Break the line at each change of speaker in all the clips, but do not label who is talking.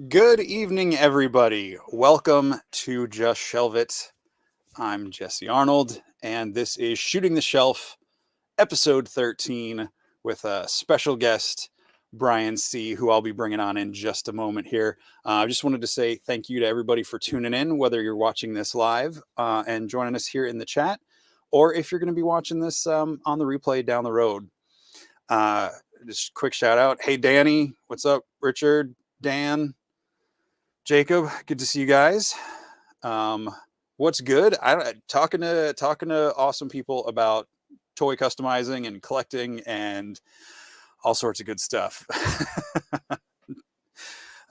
Good evening, everybody. Welcome to Just Shelve It. I'm Jesse Arnold, and this is Shooting the Shelf, episode 13, with a special guest, Brian Seay, who I'll be bringing on in just a moment here. I just wanted to say thank you to everybody for tuning in, whether you're watching this live and joining us here in the chat, or if you're going to be watching this on the replay down the road. Uh, just quick shout out. Hey, Danny, what's up? Richard, Dan, Jacob, good to see you guys. What's good? Talking to awesome people about toy customizing and collecting and all sorts of good stuff.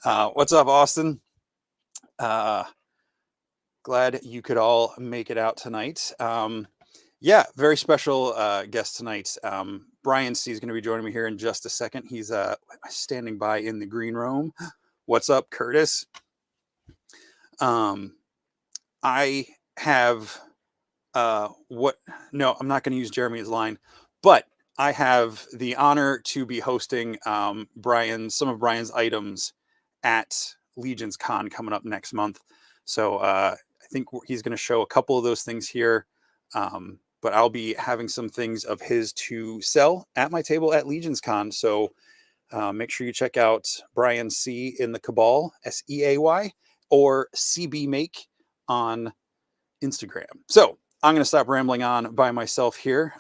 What's up, Austin? Glad you could all make it out tonight. Yeah, very special guest tonight. Brian C is going to be joining me here in just a second. He's standing by in the green room. What's up, Curtis? I have no, I'm not going to use Jeremy's line, but I have the honor to be hosting some of Brian's items at Legions Con coming up next month. So I think he's going to show a couple of those things here. But I'll be having some things of his to sell at my table at Legions Con. So make sure you check out Brian C in the Cabal, Seay, or CB Make on Instagram. So I'm going to stop rambling on by myself here.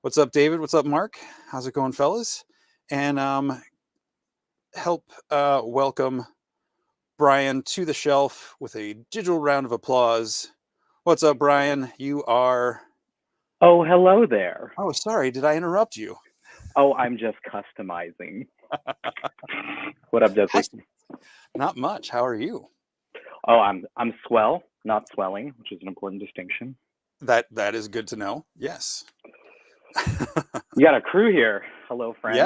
What's up, David? What's up, Mark? How's it going, fellas? And help welcome Brian to the shelf with a digital round of applause. What's up, Brian? You are...
Oh, hello there.
Oh, sorry. Did I interrupt you?
Oh, I'm just customizing. What up, Jesse?
Not much. How are you?
Oh, I'm swell, not swelling, which is an important distinction.
That is good to know. Yes.
You got a crew here. Hello, friends.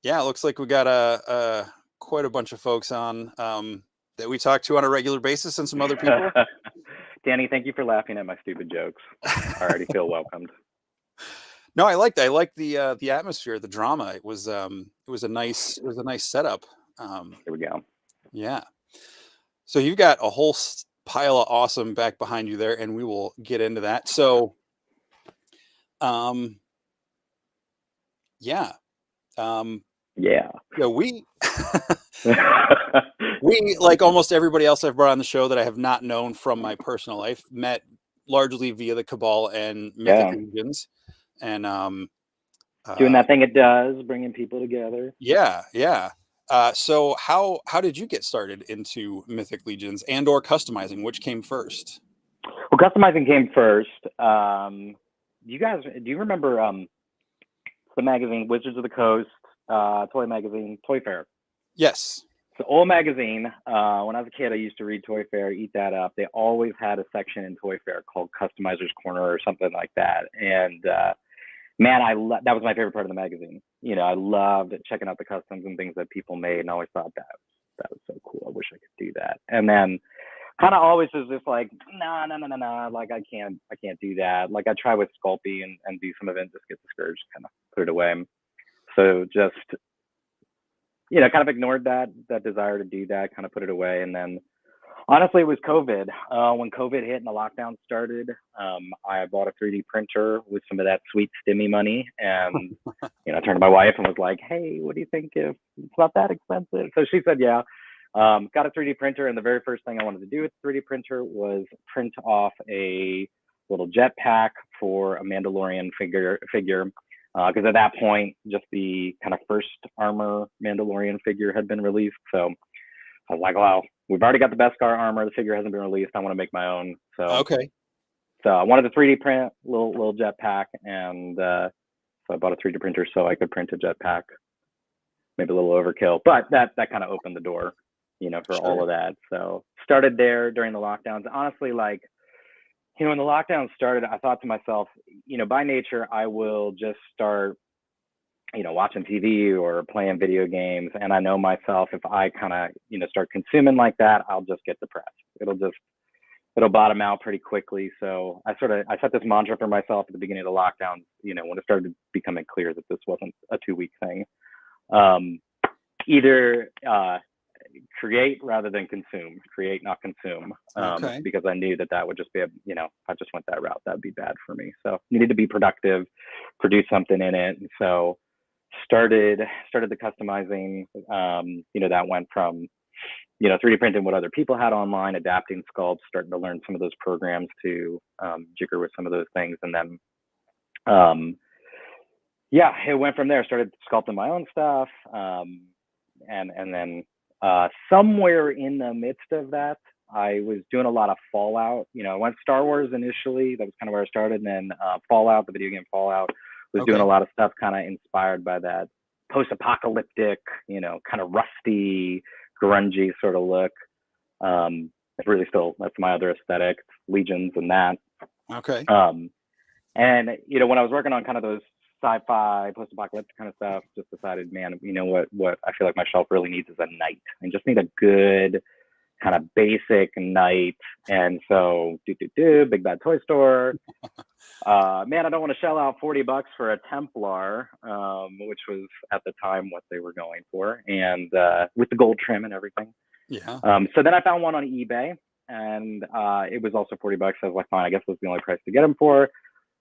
Yeah. It looks like we got quite a bunch of folks on that we talk to on a regular basis, and some other people.
Danny, thank you for laughing at my stupid jokes. I already feel welcomed.
No, I liked the atmosphere, the drama. It was a nice setup.
Here we go.
Yeah. So you've got a whole pile of awesome back behind you there, and we will get into that. So, yeah. We we, like almost everybody else I've brought on the show that I have not known from my personal life, met largely via the Cabal and Mythic Legions, and
doing that thing it does, bringing people together.
Yeah. So how did you get started into Mythic Legions and or customizing? Which came first?
Well, customizing came first. Do you remember the magazine Wizards of the Coast, toy magazine, Toy Fair?
Yes.
It's an old magazine. When I was a kid, I used to read Toy Fair, eat that up. They always had a section in Toy Fair called Customizer's Corner or something like that. And man, that was my favorite part of the magazine. You know, I loved checking out the customs and things that people made, and I always thought that was so cool. I wish I could do that. And then kind of always was just like, no, like I can't do that. Like I try with Sculpey and do some events, just get discouraged, kind of put it away. So just, you know, kind of ignored that desire to do that, kind of put it away. And then honestly, it was COVID. When COVID hit and the lockdown started, I bought a 3D printer with some of that sweet stimmy money. And, you know, I turned to my wife and was like, hey, what do you think if it's not that expensive? So she said, yeah. Got a 3D printer. And the very first thing I wanted to do with the 3D printer was print off a little jetpack for a Mandalorian figure. Because at that point, just the kind of first armor Mandalorian figure had been released. So I was like, wow, we've already got the Beskar armor. The figure hasn't been released. I want to make my own. So
okay.
So I wanted to 3D print little jetpack, and so I bought a 3D printer so I could print a jetpack. Maybe a little overkill, but that kind of opened the door, you know, for all of that. So started there during the lockdowns. Honestly, like, you know, when the lockdown started, I thought to myself, you know, by nature, I will just start, you know, watching TV or playing video games. And I know myself, if I kind of, you know, start consuming like that, I'll just get depressed. It'll bottom out pretty quickly. So I set this mantra for myself at the beginning of the lockdown, you know, when it started becoming clear that this wasn't a 2-week thing. Either create rather than consume. Create, not consume.
Okay.
Because I knew that would just be if I just went that route, that'd be bad for me. So needed to be productive, produce something in it. And so started the customizing. That went from 3D printing what other people had online, adapting sculpts, starting to learn some of those programs to jigger with some of those things, and then it went from there. Started sculpting my own stuff, and then somewhere in the midst of that, I was doing a lot of Fallout. I went Star Wars initially. That was kind of where I started, and then Fallout, the video game Fallout, was doing a lot of stuff kind of inspired by that post-apocalyptic, kind of rusty, grungy sort of look. It's really that's my other aesthetic, Legions and that.
Okay.
And when I was working on kind of those sci-fi, post-apocalyptic kind of stuff, just decided, man, what I feel like my shelf really needs is a knight. I just need a good kind of basic knight. And so, Big Bad Toy Store. Man, I don't want to shell out $40 for a Templar, which was at the time what they were going for, and with the gold trim and everything.
Yeah.
So then I found one on eBay, and it was also $40. I was like, fine, I guess that's the only price to get them for.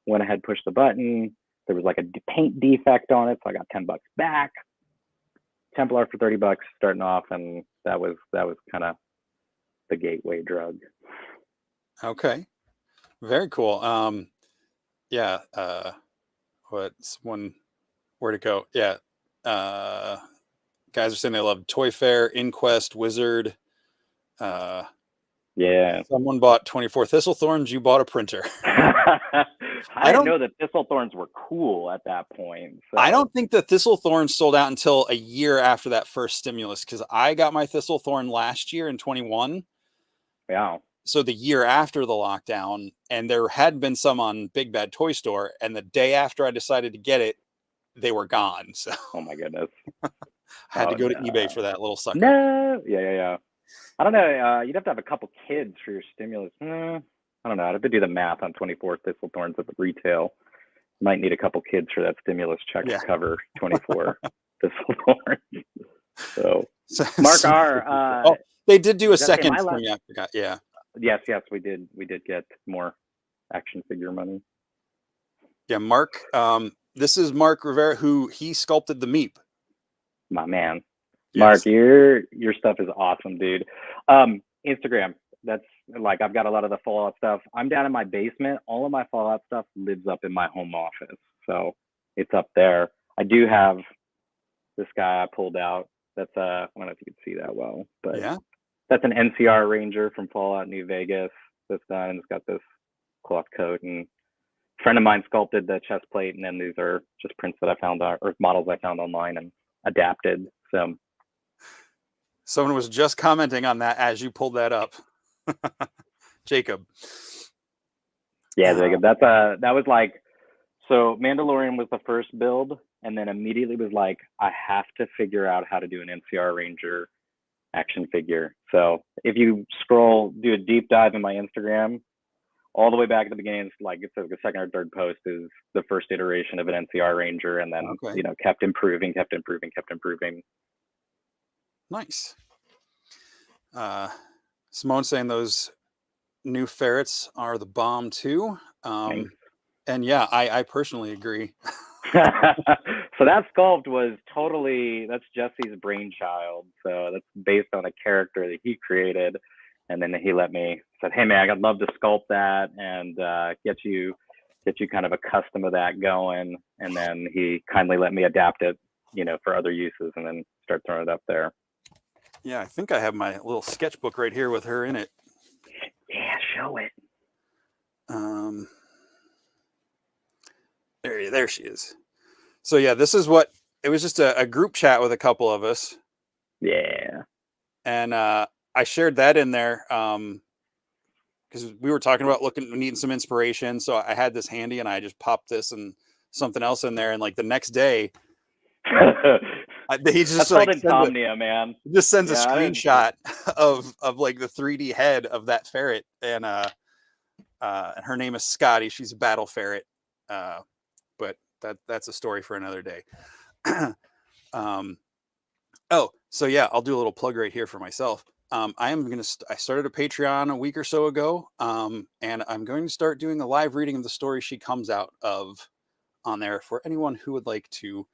Went ahead, pushed the button. There was like a paint defect on it, so I got $10 back. Templar for $30 starting off, and that was kind of the gateway drug.
Okay. Very cool. Yeah. What's one? Where to go? Yeah. Guys are saying they love Toy Fair, Inquest, Wizard.
Yeah.
Someone bought 24 Thistlethorns. You bought a printer.
I didn't know that Thistlethorns were cool at that point. So.
I don't think the Thistlethorns sold out until a year after that first stimulus, because I got my Thistlethorn last year in 21.
Yeah.
So the year after the lockdown, and there had been some on Big Bad Toy Store, and the day after I decided to get it, they were gone. So
oh my goodness.
I had to go to eBay for that little sucker.
No. Yeah. I don't know. You'd have to have a couple kids for your stimulus. I don't know. I'd have to do the math on 24 Thistlethorns at the retail. Might need a couple kids for that stimulus check to cover 24 Thistlethorns. So Mark R.
They did do a second thing. I forgot. Yeah.
Yes, we did. We did get more action figure money.
Yeah, Mark. This is Mark Rivera, who he sculpted the Meep.
My man.
Yes.
Mark, your stuff is awesome, dude. Instagram, that's like, I've got a lot of the Fallout stuff. I'm down in my basement. All of my Fallout stuff lives up in my home office, so it's up there. I do have this guy I pulled out. That's I don't know if you can see that well, but
yeah,
that's an NCR Ranger from Fallout New Vegas. That's done, and it's got this cloth coat. And a friend of mine sculpted the chest plate, and then these are just prints that I found or models I found online and adapted. So.
Someone was just commenting on that as you pulled that up. Jacob.
Yeah, Jacob. That was like, so Mandalorian was the first build, and then immediately was like, I have to figure out how to do an NCR Ranger action figure. So if you do a deep dive in my Instagram, all the way back at the beginning, like it says the second or third post is the first iteration of an NCR Ranger, and then kept improving.
Nice. Simone saying those new ferrets are the bomb too. And yeah, I personally agree.
So that sculpt was that's Jesse's brainchild. So that's based on a character that he created. And then he said, hey man, I'd love to sculpt that and get you kind of accustomed to that going. And then he kindly let me adapt it, for other uses, and then start throwing it up there.
Yeah, I think I have my little sketchbook right here with her in it.
Yeah, show it.
There she is. So yeah, this is what it was, just a group chat with a couple of us.
Yeah.
And I shared that in there because we were talking about needing some inspiration. So I had this handy, and I just popped this and something else in there, and like the next day. He just
That's called insomnia, man.
Just sends a screenshot of like the 3D head of that ferret, and her name is Scotty. She's a battle ferret, but that's a story for another day. Oh, so yeah, I'll do a little plug right here for myself. I started a Patreon a week or so ago, and I'm going to start doing a live reading of the story she comes out of on there for anyone who would like to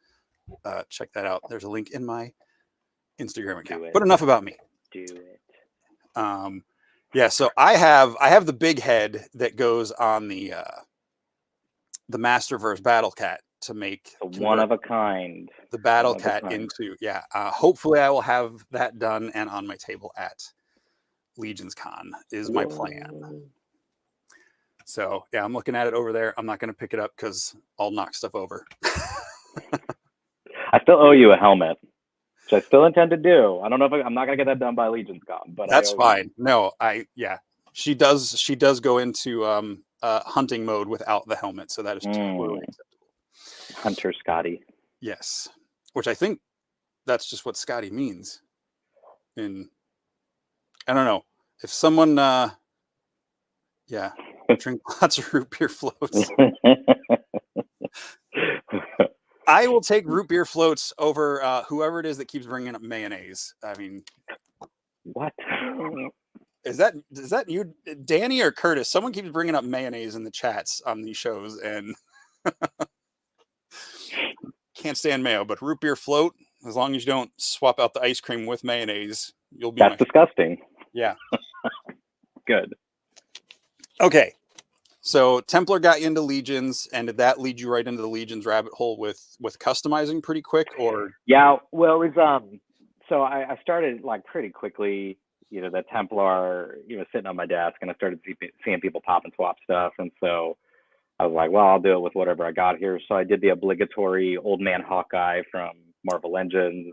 check that out. There's a link in my Instagram account. But enough about me.
Do it.
Yeah, so I have the big head that goes on the Masterverse Battle Cat to make
One of a kind.
the Battle Cat into hopefully I will have that done and on my table at Legions Con is my plan. So yeah, I'm looking at it over there. I'm not going to pick it up because I'll knock stuff over.
I still owe you a helmet, which I still intend to do. I don't know if I'm not going to get that done by Legions Con, but
that's fine. No, she does go into hunting mode without the helmet, so that is totally acceptable.
Hunter Scotty.
Yes, which I think that's just what Scotty means. I don't know if someone drink lots of root beer floats. I will take root beer floats over whoever it is that keeps bringing up mayonnaise. I mean,
what
is that you, Danny or Curtis? Someone keeps bringing up mayonnaise in the chats on these shows, and can't stand mayo. But root beer float, as long as you don't swap out the ice cream with mayonnaise, you'll be.
That's disgusting.
Yeah.
Good.
Okay. So Templar got you into Legions, and did that lead you right into the Legions rabbit hole with customizing pretty quick, or?
Yeah, well, it was so I started like pretty quickly. The Templar, sitting on my desk, and I started seeing people pop and swap stuff, and so I was like, well, I'll do it with whatever I got here. So I did the obligatory Old Man Hawkeye from Marvel Legends,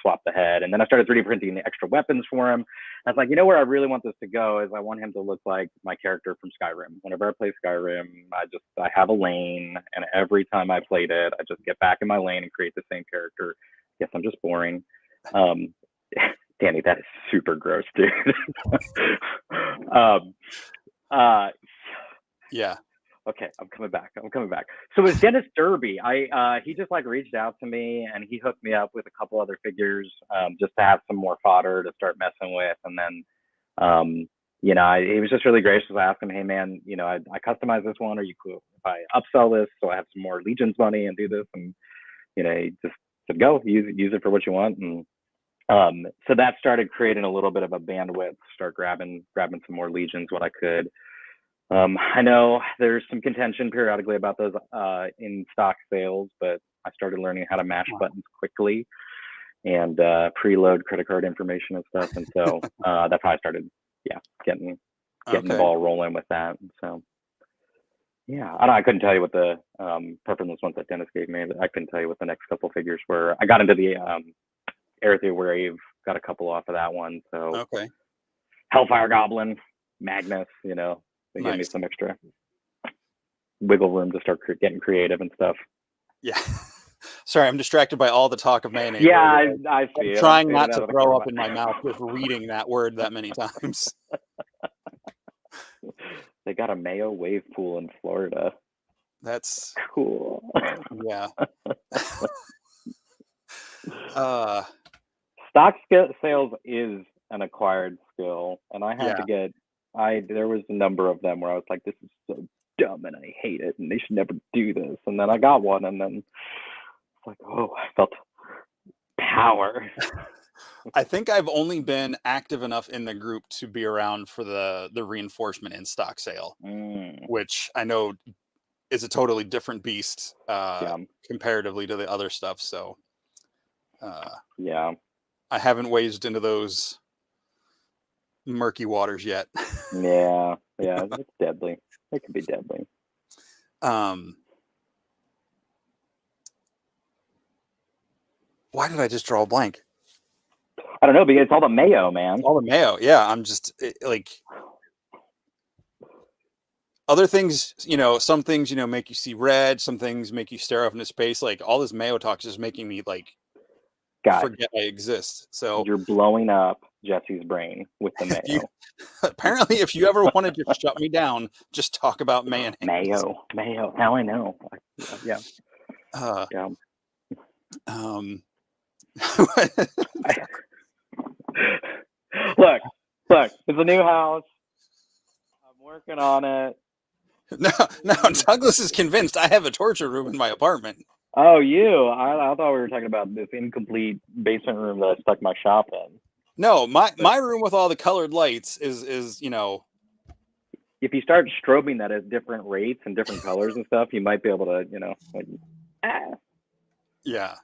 swap the head, and then I started 3D printing the extra weapons for him. I was like, where I really want this to go is I want him to look like my character from Skyrim. Whenever I play Skyrim, I have a lane, and every time I played it, I just get back in my lane and create the same character. Yes, I'm just boring. Danny, that is super gross, dude.
Yeah.
Okay, I'm coming back. So with Dennis Derby, he just reached out to me, and he hooked me up with a couple other figures just to have some more fodder to start messing with. And then, he was just really gracious. I asked him, hey man, I customize this one. Are you cool if I upsell this so I have some more Legions money and do this? And he just said, go use it for what you want. And so that started creating a little bit of a bandwidth. Start grabbing some more Legions when I could. I know there's some contention periodically about those in stock sales, but I started learning how to mash buttons quickly and preload credit card information and stuff. And so that's how I started, getting the ball rolling with that. And so, I couldn't tell you what the preference ones that Dennis gave me. I couldn't tell you what the next couple figures were. I got into the Aerithia Wave, got a couple off of that one. So Hellfire Goblin, Magnus, they gave me some extra wiggle room to start getting creative and stuff.
Yeah. Sorry, I'm distracted by all the talk of mayonnaise.
Yeah, I see
I'm trying not to throw up in my mouth just reading that word that many times.
They got a mayo wave pool in Florida.
That's
cool.
Yeah.
Stock sales is an acquired skill, and I had to get. There was a number of them where I was like, this is so dumb and I hate it and they should never do this. And then I got one, and then it's like, oh, I felt power.
I think I've only been active enough in the group to be around for the reinforcement in stock sale, which I know is a totally different beast comparatively to the other stuff. So I haven't waded into those murky waters yet.
Yeah, it's deadly. It can be deadly.
Why did I just draw a blank?
I don't know, because it's all the mayo, man.
All the mayo. Yeah, I'm just other things, some things, make you see red. Some things make you stare off into space. Like all this mayo talk is just making me forget I exist. So
you're blowing up Jesse's brain with the mayo.
Apparently, if you ever wanted to shut me down, just talk about mayonnaise.
Mayo. Now I know. Yeah. Look, it's a new house. I'm working on it.
No, Douglas is convinced I have a torture room in my apartment.
Oh, you? I thought we were talking about this incomplete basement room that I stuck my shop in.
No, my room with all the colored lights is
If you start strobing that at different rates and different colors and stuff, you might be able to,
yeah.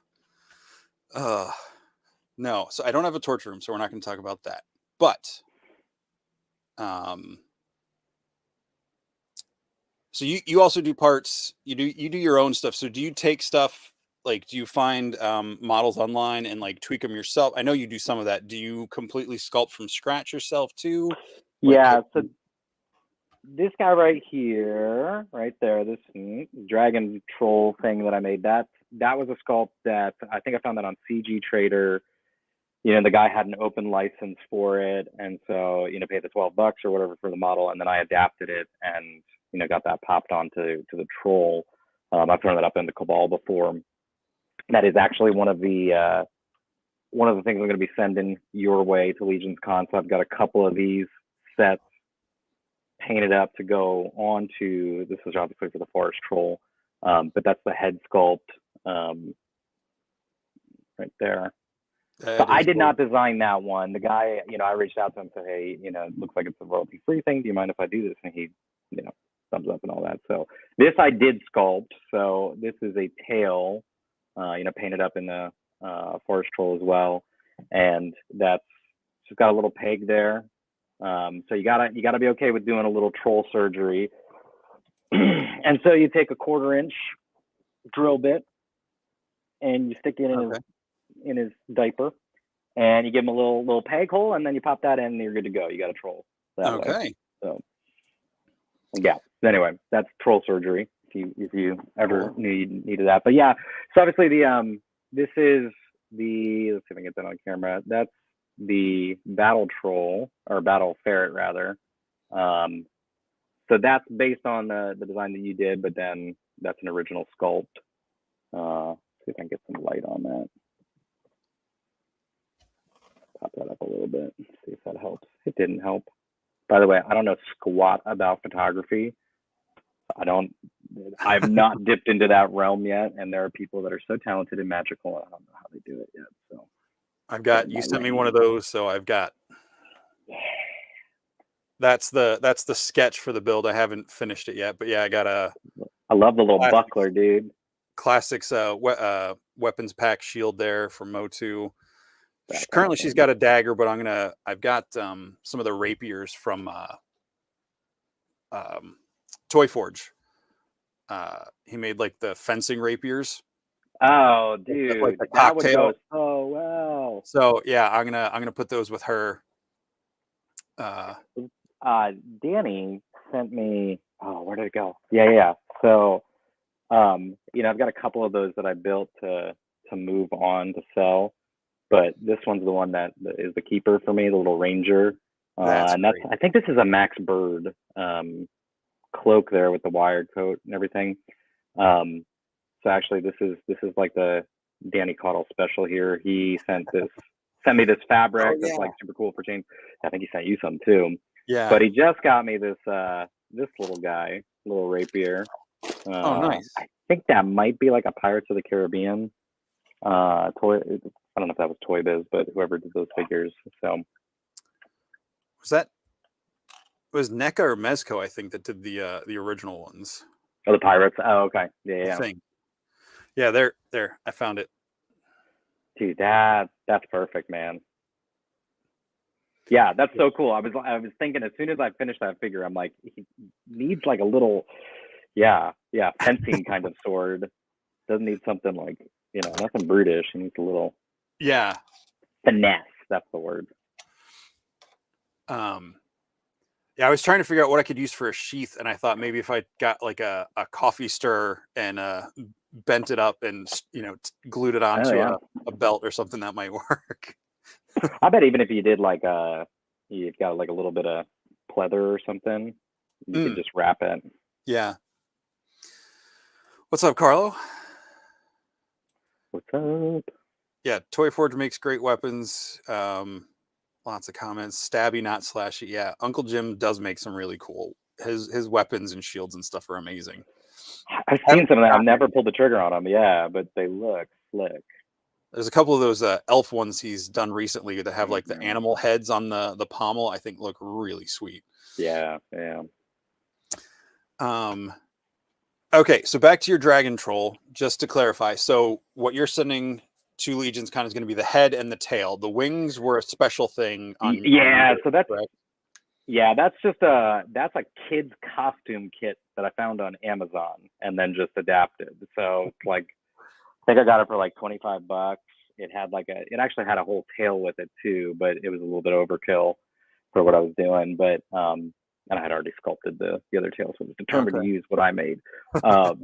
No, so I don't have a torture room, so we're not going to talk about that. But, so you also do parts. You do your own stuff. So do you take stuff like do you find models online and like tweak them yourself? I know you do some of that. Do you completely sculpt from scratch yourself too?
Yeah. So this guy right here, right there, this dragon troll thing that I made, that was a sculpt that I think I found that on CG Trader. The guy had an open license for it, and so paid the $12 or whatever for the model, and then I adapted it and got that popped onto the troll. I've turned that up into Cabal before. That is actually one of the things I'm going to be sending your way to Legions Con. So I've got a couple of these sets painted up to go on to. This is obviously for the forest troll, but that's the head sculpt right there. So I did not design that one. The guy, I reached out to him and said, hey, it looks like it's a royalty-free thing. Do you mind if I do this? And he, thumbs up and all that. So this I did sculpt. So this is a tail, painted up in the forest troll as well. And that's just got a little peg there. So you gotta be okay with doing a little troll surgery. And so you take a 1/4-inch drill bit and you stick it in his diaper, and you give him a little peg hole, and then you pop that in, and you're good to go. You got a troll that way. So yeah. Anyway, that's troll surgery. If you ever needed that, but yeah. So obviously this is the, let's see if I can get that on camera. That's the battle troll, or battle ferret rather. So that's based on the design that you did, but then that's an original sculpt. See if I can get some light on that. Pop that up a little bit. See if that helps. It didn't help. By the way, I don't know squat about photography. I've not dipped into that realm yet, and there are people that are so talented and magical, and I don't know how they do it yet. So
I've got, you sent me one of those, so I've got. That's the sketch for the build. I haven't finished it yet, but yeah, I got
I love the little buckler, dude.
Classics weapons pack shield there from Motu. Currently she's got a dagger, but I've got some of the rapiers from Toy Forge. He made like the fencing rapiers.
Oh, dude,
like the
that would go so well.
So yeah, I'm gonna put those with her.
Danny sent me. Oh, where did it go? Yeah. So, I've got a couple of those that I built to move on to sell, but this one's the one that is the keeper for me, the little ranger. And that's, I think this is a Max Bird cloak there with the wired coat and everything. So actually, this is like the Danny Caudle special here. He sent me this fabric that's like super cool for chain. I think he sent you some too.
Yeah.
But he just got me this little guy, little rapier.
Oh, nice.
I think that might be like a Pirates of the Caribbean toy. I don't know if that was Toy Biz, but whoever did those figures. So
was NECA or Mezco, I think, that did the original ones.
Oh, the Pirates. Oh, okay. Yeah.
Yeah, there. I found it.
Dude, that's perfect, man. Yeah, that's so cool. I was thinking as soon as I finished that figure, I'm like, he needs like a little, fencing kind of sword. Doesn't need something like, nothing brutish. He needs a little finesse. That's the word.
Yeah, I was trying to figure out what I could use for a sheath, and I thought maybe if I got like a coffee stir and bent it up and glued it onto a belt or something, that might work.
I bet even if you did like you've got like a little bit of pleather or something, you could just wrap it.
Yeah. What's up, Carlo?
What's up?
Yeah, Toy Forge makes great weapons. Lots of comments. Stabby, not slashy. Yeah, Uncle Jim does make some really cool. His weapons and shields and stuff are amazing.
I've seen some of that. I've never pulled the trigger on them. Yeah, but they look slick.
There's a couple of those elf ones he's done recently that have like the
Mhm.
animal heads on the pommel. I think look really sweet.
Yeah.
Okay, so back to your dragon troll. Just to clarify, so what you're sending to Legion's Con is going to be the head and the tail. The wings were a special thing on.
Yeah. So that's
correct?
that's a kid's costume kit that I found on Amazon and then just adapted. So it's like I think I got it for like $25. It actually had a whole tail with it too, but it was a little bit overkill for what I was doing. But and I had already sculpted the other tail, so I was determined to use what I made. But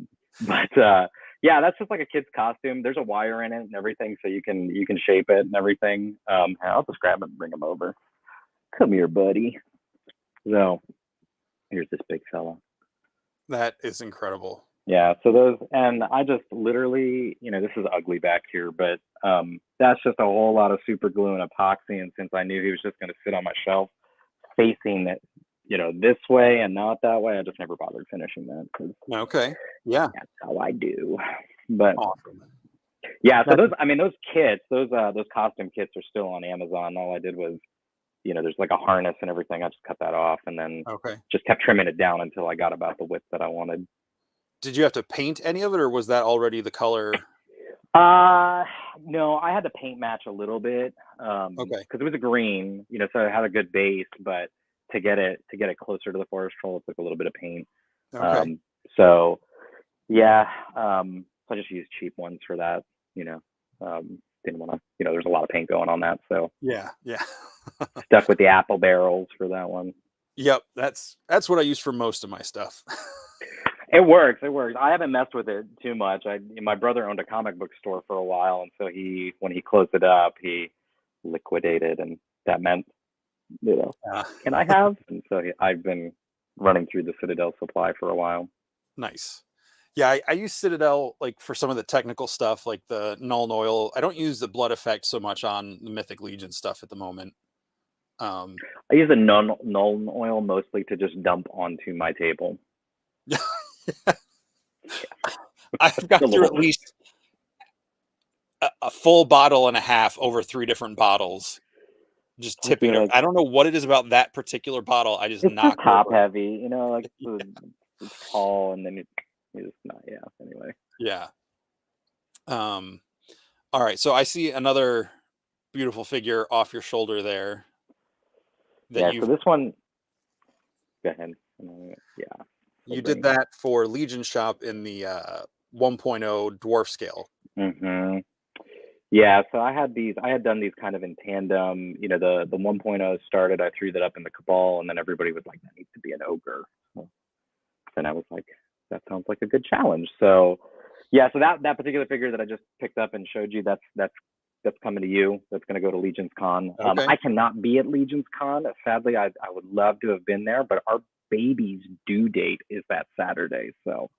yeah, that's just like a kid's costume. There's a wire in it and everything, so you can shape it and everything. I'll just grab it and bring him over. Come here, buddy. So here's this big fella.
That is incredible.
Yeah, so those, and I just literally, this is ugly back here, but that's just a whole lot of super glue and epoxy. And since I knew he was just going to sit on my shelf facing it, this way and not that way, I just never bothered finishing that.
Okay. Yeah.
That's how I do. But
awesome.
Yeah, so those kits, those costume kits are still on Amazon. All I did was, there's like a harness and everything. I just cut that off and then just kept trimming it down until I got about the width that I wanted.
Did you have to paint any of it, or was that already the color?
No, I had to paint match a little bit. Because it was a green, so it had a good base, but to get it closer to the forest troll, it took a little bit of paint. So yeah, so I just used cheap ones for that. Didn't want to, there's a lot of paint going on that, so
yeah.
Stuck with the apple barrels for that one.
Yep, that's what I use for most of my stuff.
It works. I haven't messed with it too much. My brother owned a comic book store for a while, and so when he closed it up, he liquidated, and that meant, can I have? And so I've been running through the Citadel supply for a while.
Nice. Yeah, I use Citadel like for some of the technical stuff, like the Null Oil. I don't use the blood effect so much on the Mythic Legion stuff at the moment.
I use the Null Oil mostly to just dump onto my table.
I've got through at least a full bottle and a half over 3 different bottles. Just tipping it. I don't know what it is about that particular bottle. I just knock
it top heavy, like it's tall and then it's just not. Yeah. Anyway.
Yeah. All right. So I see another beautiful figure off your shoulder there.
So this one. Go ahead. Yeah.
You did that for Legion Shop in the 1.0 dwarf scale.
Mm-hmm. Yeah, so I had done these kind of in tandem. The 1.0 started, I threw that up in the Cabal, and then everybody was like, that needs to be an ogre. So then I was like, that sounds like a good challenge. So yeah, so that particular figure that I just picked up and showed you, that's coming to you. That's going to go to Legion's Con. I cannot be at Legion's Con. Sadly, I would love to have been there, but our baby's due date is that Saturday. So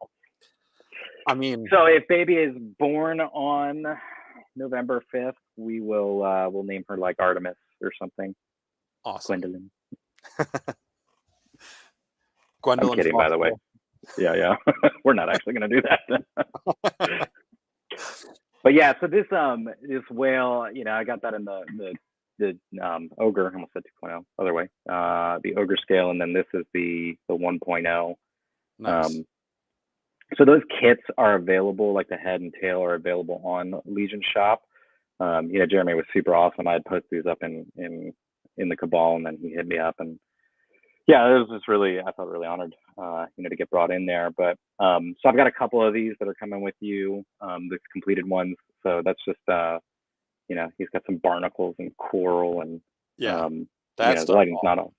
so if baby is born on November 5th, we will we'll name her like Artemis or something.
Awesome.
Gwendolyn. I'm kidding, by the way. Yeah. We're not actually going to do that. But yeah, so this whale, I got that in the ogre. I almost said 2.0. Other way. The ogre scale, and then this is the 1.0.
Nice.
So those kits are available, like the head and tail are available on Legion Shop. Jeremy was super awesome. I had posted these up in the Cabal, and then he hit me up, and yeah, it was just I felt really honored, to get brought in there. But so I've got a couple of these that are coming with you, the completed ones. So that's just, he's got some barnacles and coral, and the lighting's not on.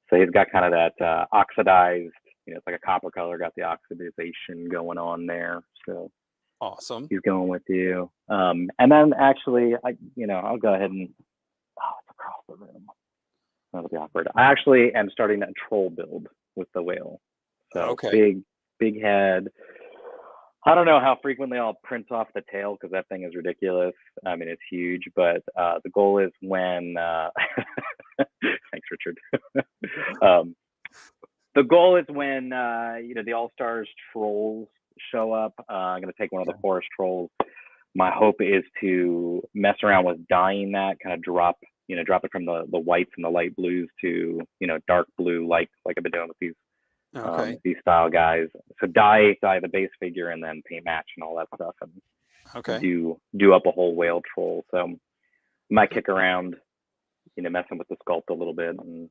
So he's got kind of that oxidized. It's like a copper color, got the oxidization going on there. So
awesome.
He's going with you. And then actually, I'll go ahead and, it's across the room. That'll be awkward. I actually am starting that troll build with the whale. So big head. I don't know how frequently I'll print off the tail because that thing is ridiculous. I mean, it's huge, but the goal is when. Thanks, Richard. The goal is when the All Stars trolls show up. I'm gonna take one of the forest trolls. My hope is to mess around with dyeing that, kind of drop it from the whites and the light blues to dark blue, like I've been doing with these style guys. So dye the base figure and then paint match and all that stuff, and do up a whole whale troll. So I might kick around, messing with the sculpt a little bit and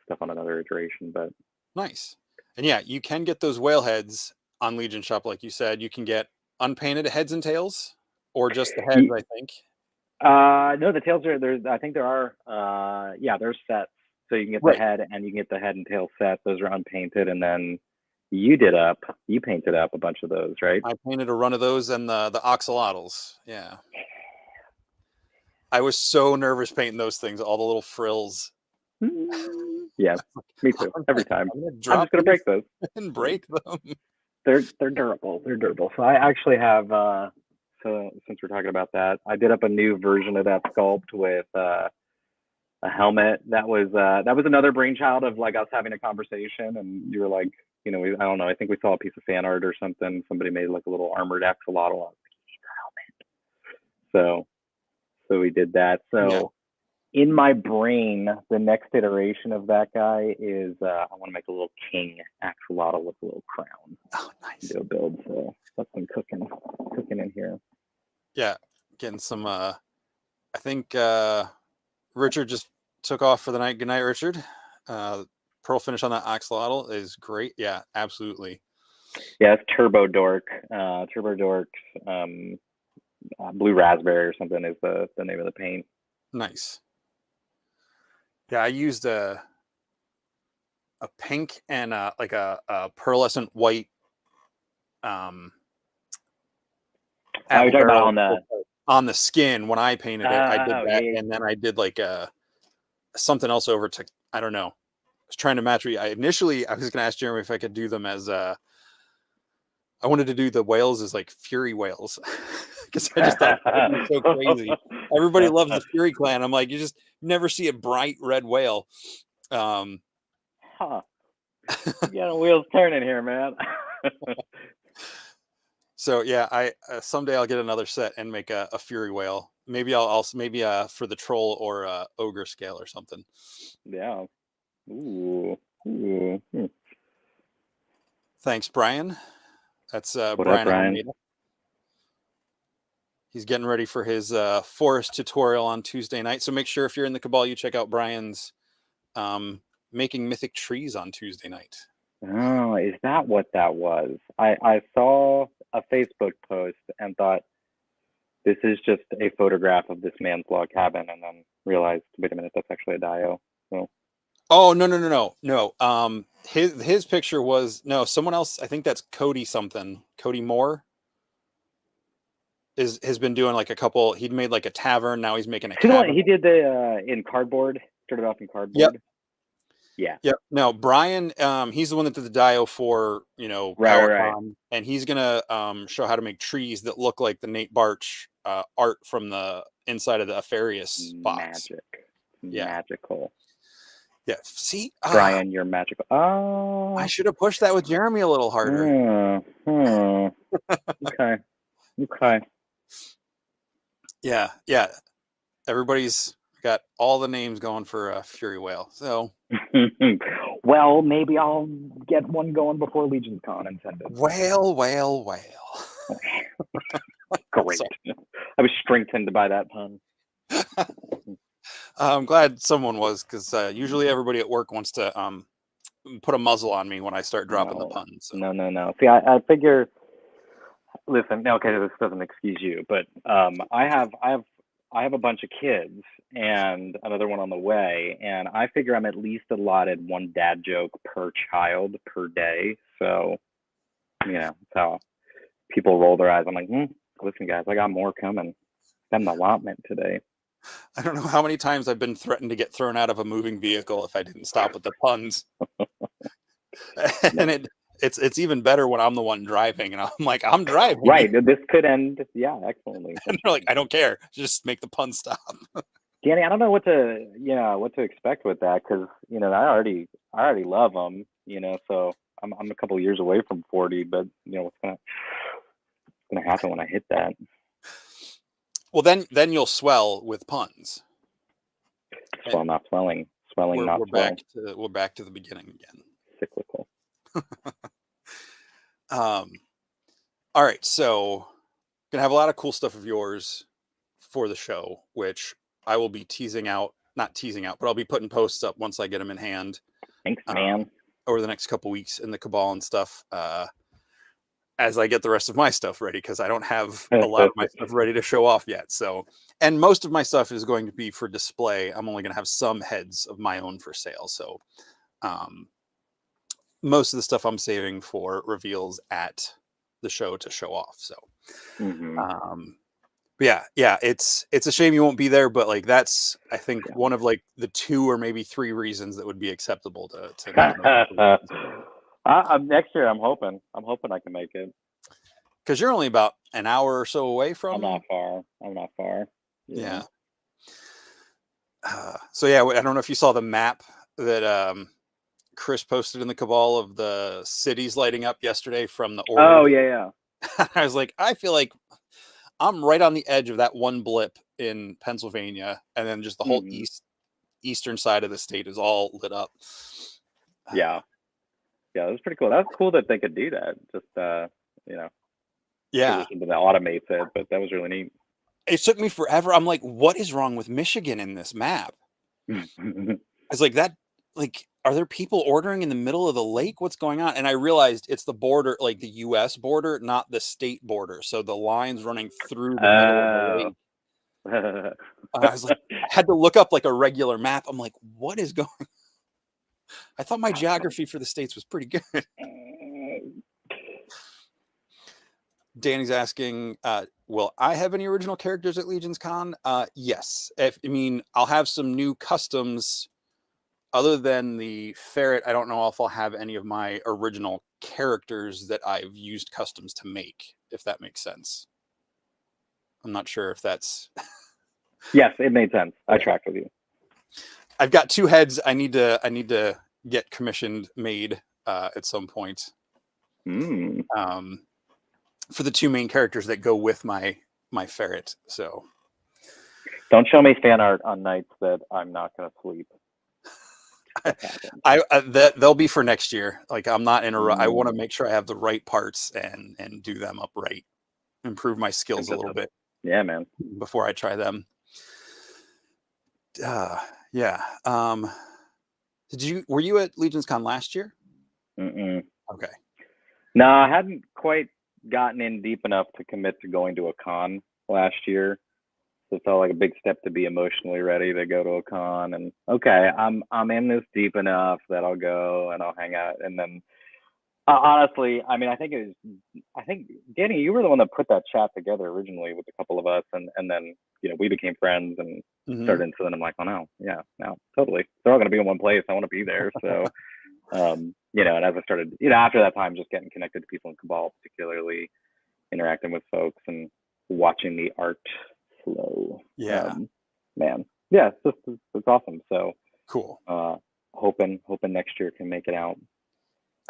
stuff on another iteration. But
nice. And yeah, you can get those whale heads on Legion Shop, like you said. You can get unpainted heads and tails, or just the heads, I think.
No, the tails are there. I think there are. There's sets. So you can get the head, and you can get the head and tail set. Those are unpainted, and then you painted up a bunch of those, right?
I painted a run of those and the axolotls. Yeah. I was so nervous painting those things, all the little frills.
Yeah, me too. Every time. I'm just gonna break those
and break them.
They're durable. They're durable. So I actually have. So since we're talking about that, I did up a new version of that sculpt with a helmet. That was another brainchild of like us having a conversation, and you were like, I don't know. I think we saw a piece of fan art or something. Somebody made like a little armored axolotl. I was like, helmet. So we did that. So in my brain, the next iteration of that guy is I want to make a little king axolotl with a little crown.
Oh, nice.
Do a build. So that's been cooking in here.
Yeah, getting some. I think Richard just took off for the night. Good night, Richard. Pearl finish on that axolotl is great. Yeah, absolutely.
Yeah, it's Turbo Dork. Turbo Dork's Blue Raspberry or something is the name of the paint.
Nice. Yeah, I used a pink and like a pearlescent white.
You're talking about
on the skin when I painted it. I did that, and then I did like something else over to, I don't know. I was trying to match. I was going to ask Jeremy if I could do them as I wanted to do the whales as like Fury whales because I just thought that would be so crazy. Everybody loves the Fury clan. I'm like, you just never see a bright red whale.
You got wheels turning here, man.
So yeah, I someday I'll get another set and make a Fury whale. Maybe I'll also for the troll or ogre scale or something.
Yeah. Ooh.
Thanks, Brian. That's
What
Brian.
up, Brian?
He's getting ready for his forest tutorial on Tuesday night. So make sure if you're in the Cabal, you check out Brian's making mythic trees on Tuesday night.
Oh, is that what that was? I saw a Facebook post and thought this is just a photograph of this man's log cabin, and then realized, wait a minute, that's actually a dio. So.
Oh, no. His picture was someone else. I think that's Cody something. Cody Moore has been doing like a couple. He'd made like a tavern. Now he's making a cabin.
He did the in cardboard. Started off in cardboard.
Yep. Yeah. No, Brian, he's the one that did the dio for,
right.
And he's gonna show how to make trees that look like the Nate Barch art from the inside of the Afarius box.
Magical.
Yeah. See,
Brian, you're magical. Oh,
I should have pushed that with Jeremy a little harder.
Okay.
Yeah. Everybody's got all the names going for Fury Whale. So,
well, maybe I'll get one going before Legions Con and send it.
Whale.
Great. I was strengthened by that pun.
I'm glad someone was, because usually everybody at work wants to put a muzzle on me when I start dropping the puns. So.
No. See, I figure. Listen, okay, this doesn't excuse you, but I have a bunch of kids and another one on the way, and I figure I'm at least allotted one dad joke per child per day. So, that's how people roll their eyes. I'm like, listen, guys, I got more coming. Spend the allotment today.
I don't know how many times I've been threatened to get thrown out of a moving vehicle if I didn't stop with the puns. And it's even better when I'm the one driving, and I'm like, I'm driving.
Right. This could end, excellently.
And they're like, I don't care. Just make the pun stop.
Danny, I don't know what to expect with that, because I already love them. So I'm a couple of years away from 40, but what's gonna happen when I hit that?
Well, then you'll swell with puns.
Swell, not swelling. Swelling, not swell.
We're back to the beginning again.
Cyclical.
All right, so gonna have a lot of cool stuff of yours for the show, which I will be not teasing out, but I'll be putting posts up once I get them in hand.
Thanks, man.
Over the next couple weeks in the Cabal and stuff, as I get the rest of my stuff ready, because I don't have a lot of my stuff ready to show off yet. So, and most of my stuff is going to be for display. I'm only going to have some heads of my own for sale. So, most of the stuff I'm saving for reveals at the show to show off. So, but yeah, it's a shame you won't be there, but like that's, I think, one of like the 2 or maybe 3 reasons that would be acceptable to
next year. I'm hoping I can make it,
because you're only about an hour or so away from.
I'm not far.
Yeah. So yeah, I don't know if you saw the map that Chris posted in the Cabal of the cities lighting up yesterday from the order.
Oh yeah.
I was like, I feel like I'm right on the edge of that one blip in Pennsylvania, and then just the whole eastern side of the state is all lit up.
Yeah, that was pretty cool. That was cool that they could do that. Just
yeah,
that automates it, but that was really neat.
It took me forever. I'm like, what is wrong with Michigan in this map? I was like, are there people ordering in the middle of the lake? What's going on? And I realized it's the border, like the US border, not the state border. So the line's running through the middle of the lake. I was like, I had to look up like a regular map. I'm like, what is going on? I thought my geography for the states was pretty good. Danny's asking, will I have any original characters at Legions Con? Yes. I'll have some new customs. Other than the ferret, I don't know if I'll have any of my original characters that I've used customs to make, if that makes sense. I'm not sure if that's...
Yes, it made sense. I tracked with you.
I've got 2 heads I need to get commissioned made at some point. For the 2 main characters that go with my ferret. So
don't show me fan art on nights that I'm not going to sleep.
They'll be for next year. Like, I'm not in a I want to make sure I have the right parts and do them upright, improve my skills a little bit.
Yeah, man.
Before I try them. Yeah. Were you at Legions Con last year? Okay.
No, I hadn't quite gotten in deep enough to commit to going to a con last year. So it felt like a big step to be emotionally ready to go to a con, and okay, I'm in this deep enough that I'll go and I'll hang out. And then honestly, I think Danny, you were the one that put that chat together originally with a couple of us, and then we became friends and started. So then I'm like, oh no, totally, they're all going to be in one place. I want to be there. So and as I started, after that time, just getting connected to people in Cabal, particularly interacting with folks and watching the art flow.
Yeah.
Man. Yeah, it's awesome. So
cool.
Hoping next year can make it out.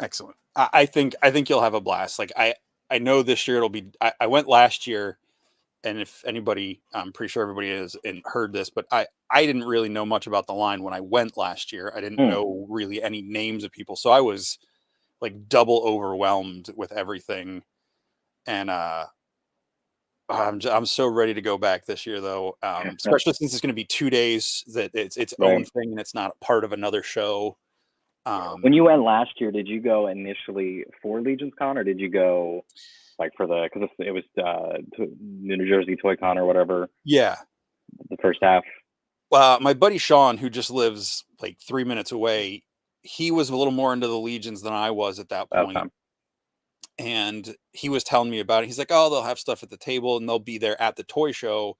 Excellent. I think you'll have a blast. Like I know this year it'll be. I went last year, and if anybody, I'm pretty sure everybody has heard this, but I didn't really know much about the line when I went last year. I didn't know really any names of people, so I was like double overwhelmed with everything. And I'm so ready to go back this year, though, especially since it's going to be 2 days that it's its own thing and it's not a part of another show.
When you went last year, did you go initially for Legions Con, or did you go like for because it was New Jersey Toy Con or whatever?
Yeah,
the first half.
My buddy Sean, who just lives like 3 minutes away, he was a little more into the Legions than I was at that point.
Okay.
And he was telling me about it. He's like, oh, they'll have stuff at the table and they'll be there at the toy show,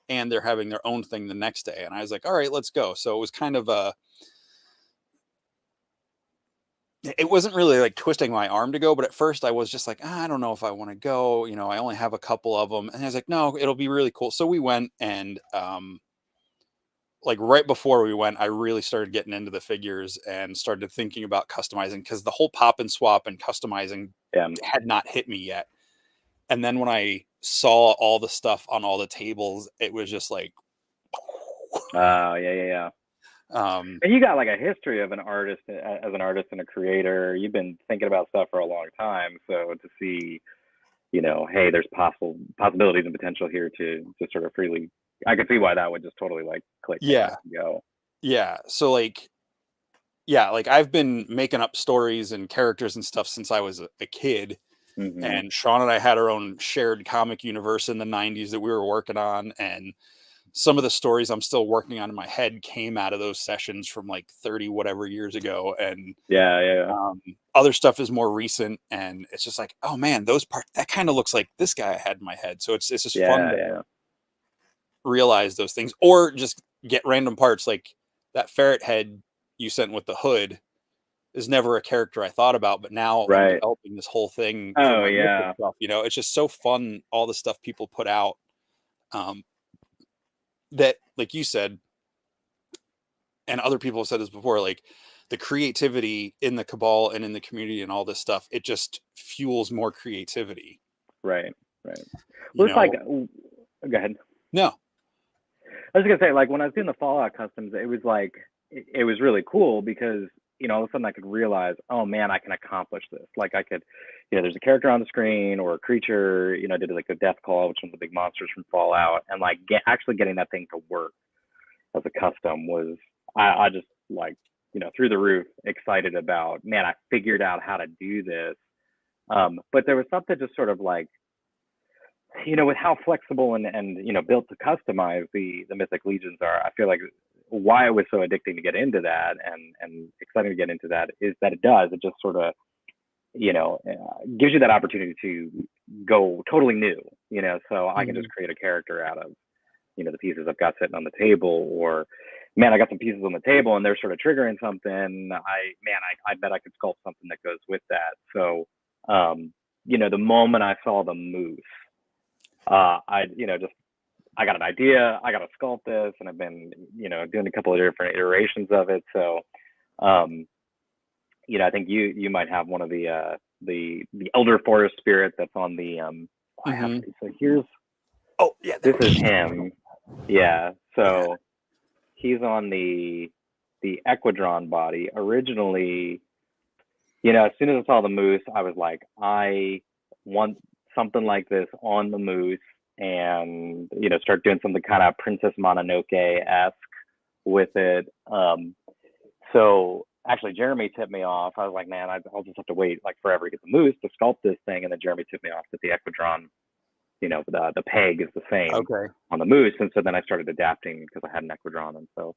and they're having their own thing the next day. And I was like, all right, let's go. So it was kind of it wasn't really like twisting my arm to go, but at first I was just like, I don't know if I want to go. You know, I only have a couple of them, and I was like, no, it'll be really cool. So we went, and like right before we went, I really started getting into the figures and started thinking about customizing, because the whole pop and swap and customizing
Yeah.
had not hit me yet. And then when I saw all the stuff on all the tables, it was just like,
Yeah.
um,
And you got like a history of an artist as an artist and a creator. You've been thinking about stuff for a long time. So to see, you know, hey, there's possibilities and potential here to just sort of freely. I could see why that would just totally like click
yeah,
and go.
yeah. So like, yeah, like I've been making up stories and characters and stuff since I was a kid.
Mm-hmm.
And Sean and I had our own shared comic universe in the 90s that we were working on. And some of the stories I'm still working on in my head came out of those sessions from like 30 whatever years ago. And
Yeah.
other stuff is more recent. And it's just like, oh man, those parts, that kind of looks like this guy I had in my head. So it's just fun to
Yeah.
realize those things, or just get random parts like that ferret head you sent with the hood is never a character I thought about, but now I'm
Right.
developing this whole thing for
Oh
my Mythic
yeah.
stuff. You know, it's just so fun, all the stuff people put out. Um, that, like you said, and other people have said this before, like the creativity in the Cabal and in the community and all this stuff, it just fuels more creativity.
Right.
You
Well, it's like,
know,
go ahead.
no,
I was gonna say, like when I was doing the Fallout customs, it was like it was really cool because all of a sudden I could realize, oh man, I can accomplish this. Like I could, there's a character on the screen or a creature. I did like a death call, which is one of the big monsters from Fallout, and like actually getting that thing to work as a custom was I just like through the roof excited about. Man, I figured out how to do this. But there was something just sort of like with how flexible and built to customize the Mythic Legions are, I feel like why it was so addicting to get into that and exciting to get into that is that it just sort of gives you that opportunity to go totally new. So I can just create a character out of the pieces I've got sitting on the table, or man, I got some pieces on the table and they're sort of triggering something. I bet I could sculpt something that goes with that. So the moment I saw the moose, I got an idea, I got to sculpt this, and I've been doing a couple of different iterations of it. So I think you might have one of the elder forest spirit that's on the I have so here's this is him. Yeah, so he's on the Equidron body. Originally, as soon as I saw the moose, I was like, I want something like this on the moose, and start doing something kind of Princess Mononoke-esque with it. So actually, Jeremy tipped me off. I was like, man, I'll just have to wait like forever to get the moose to sculpt this thing, and then Jeremy tipped me off that the Equidron, the peg is the same on the moose, and so then I started adapting because I had an Equidron, and so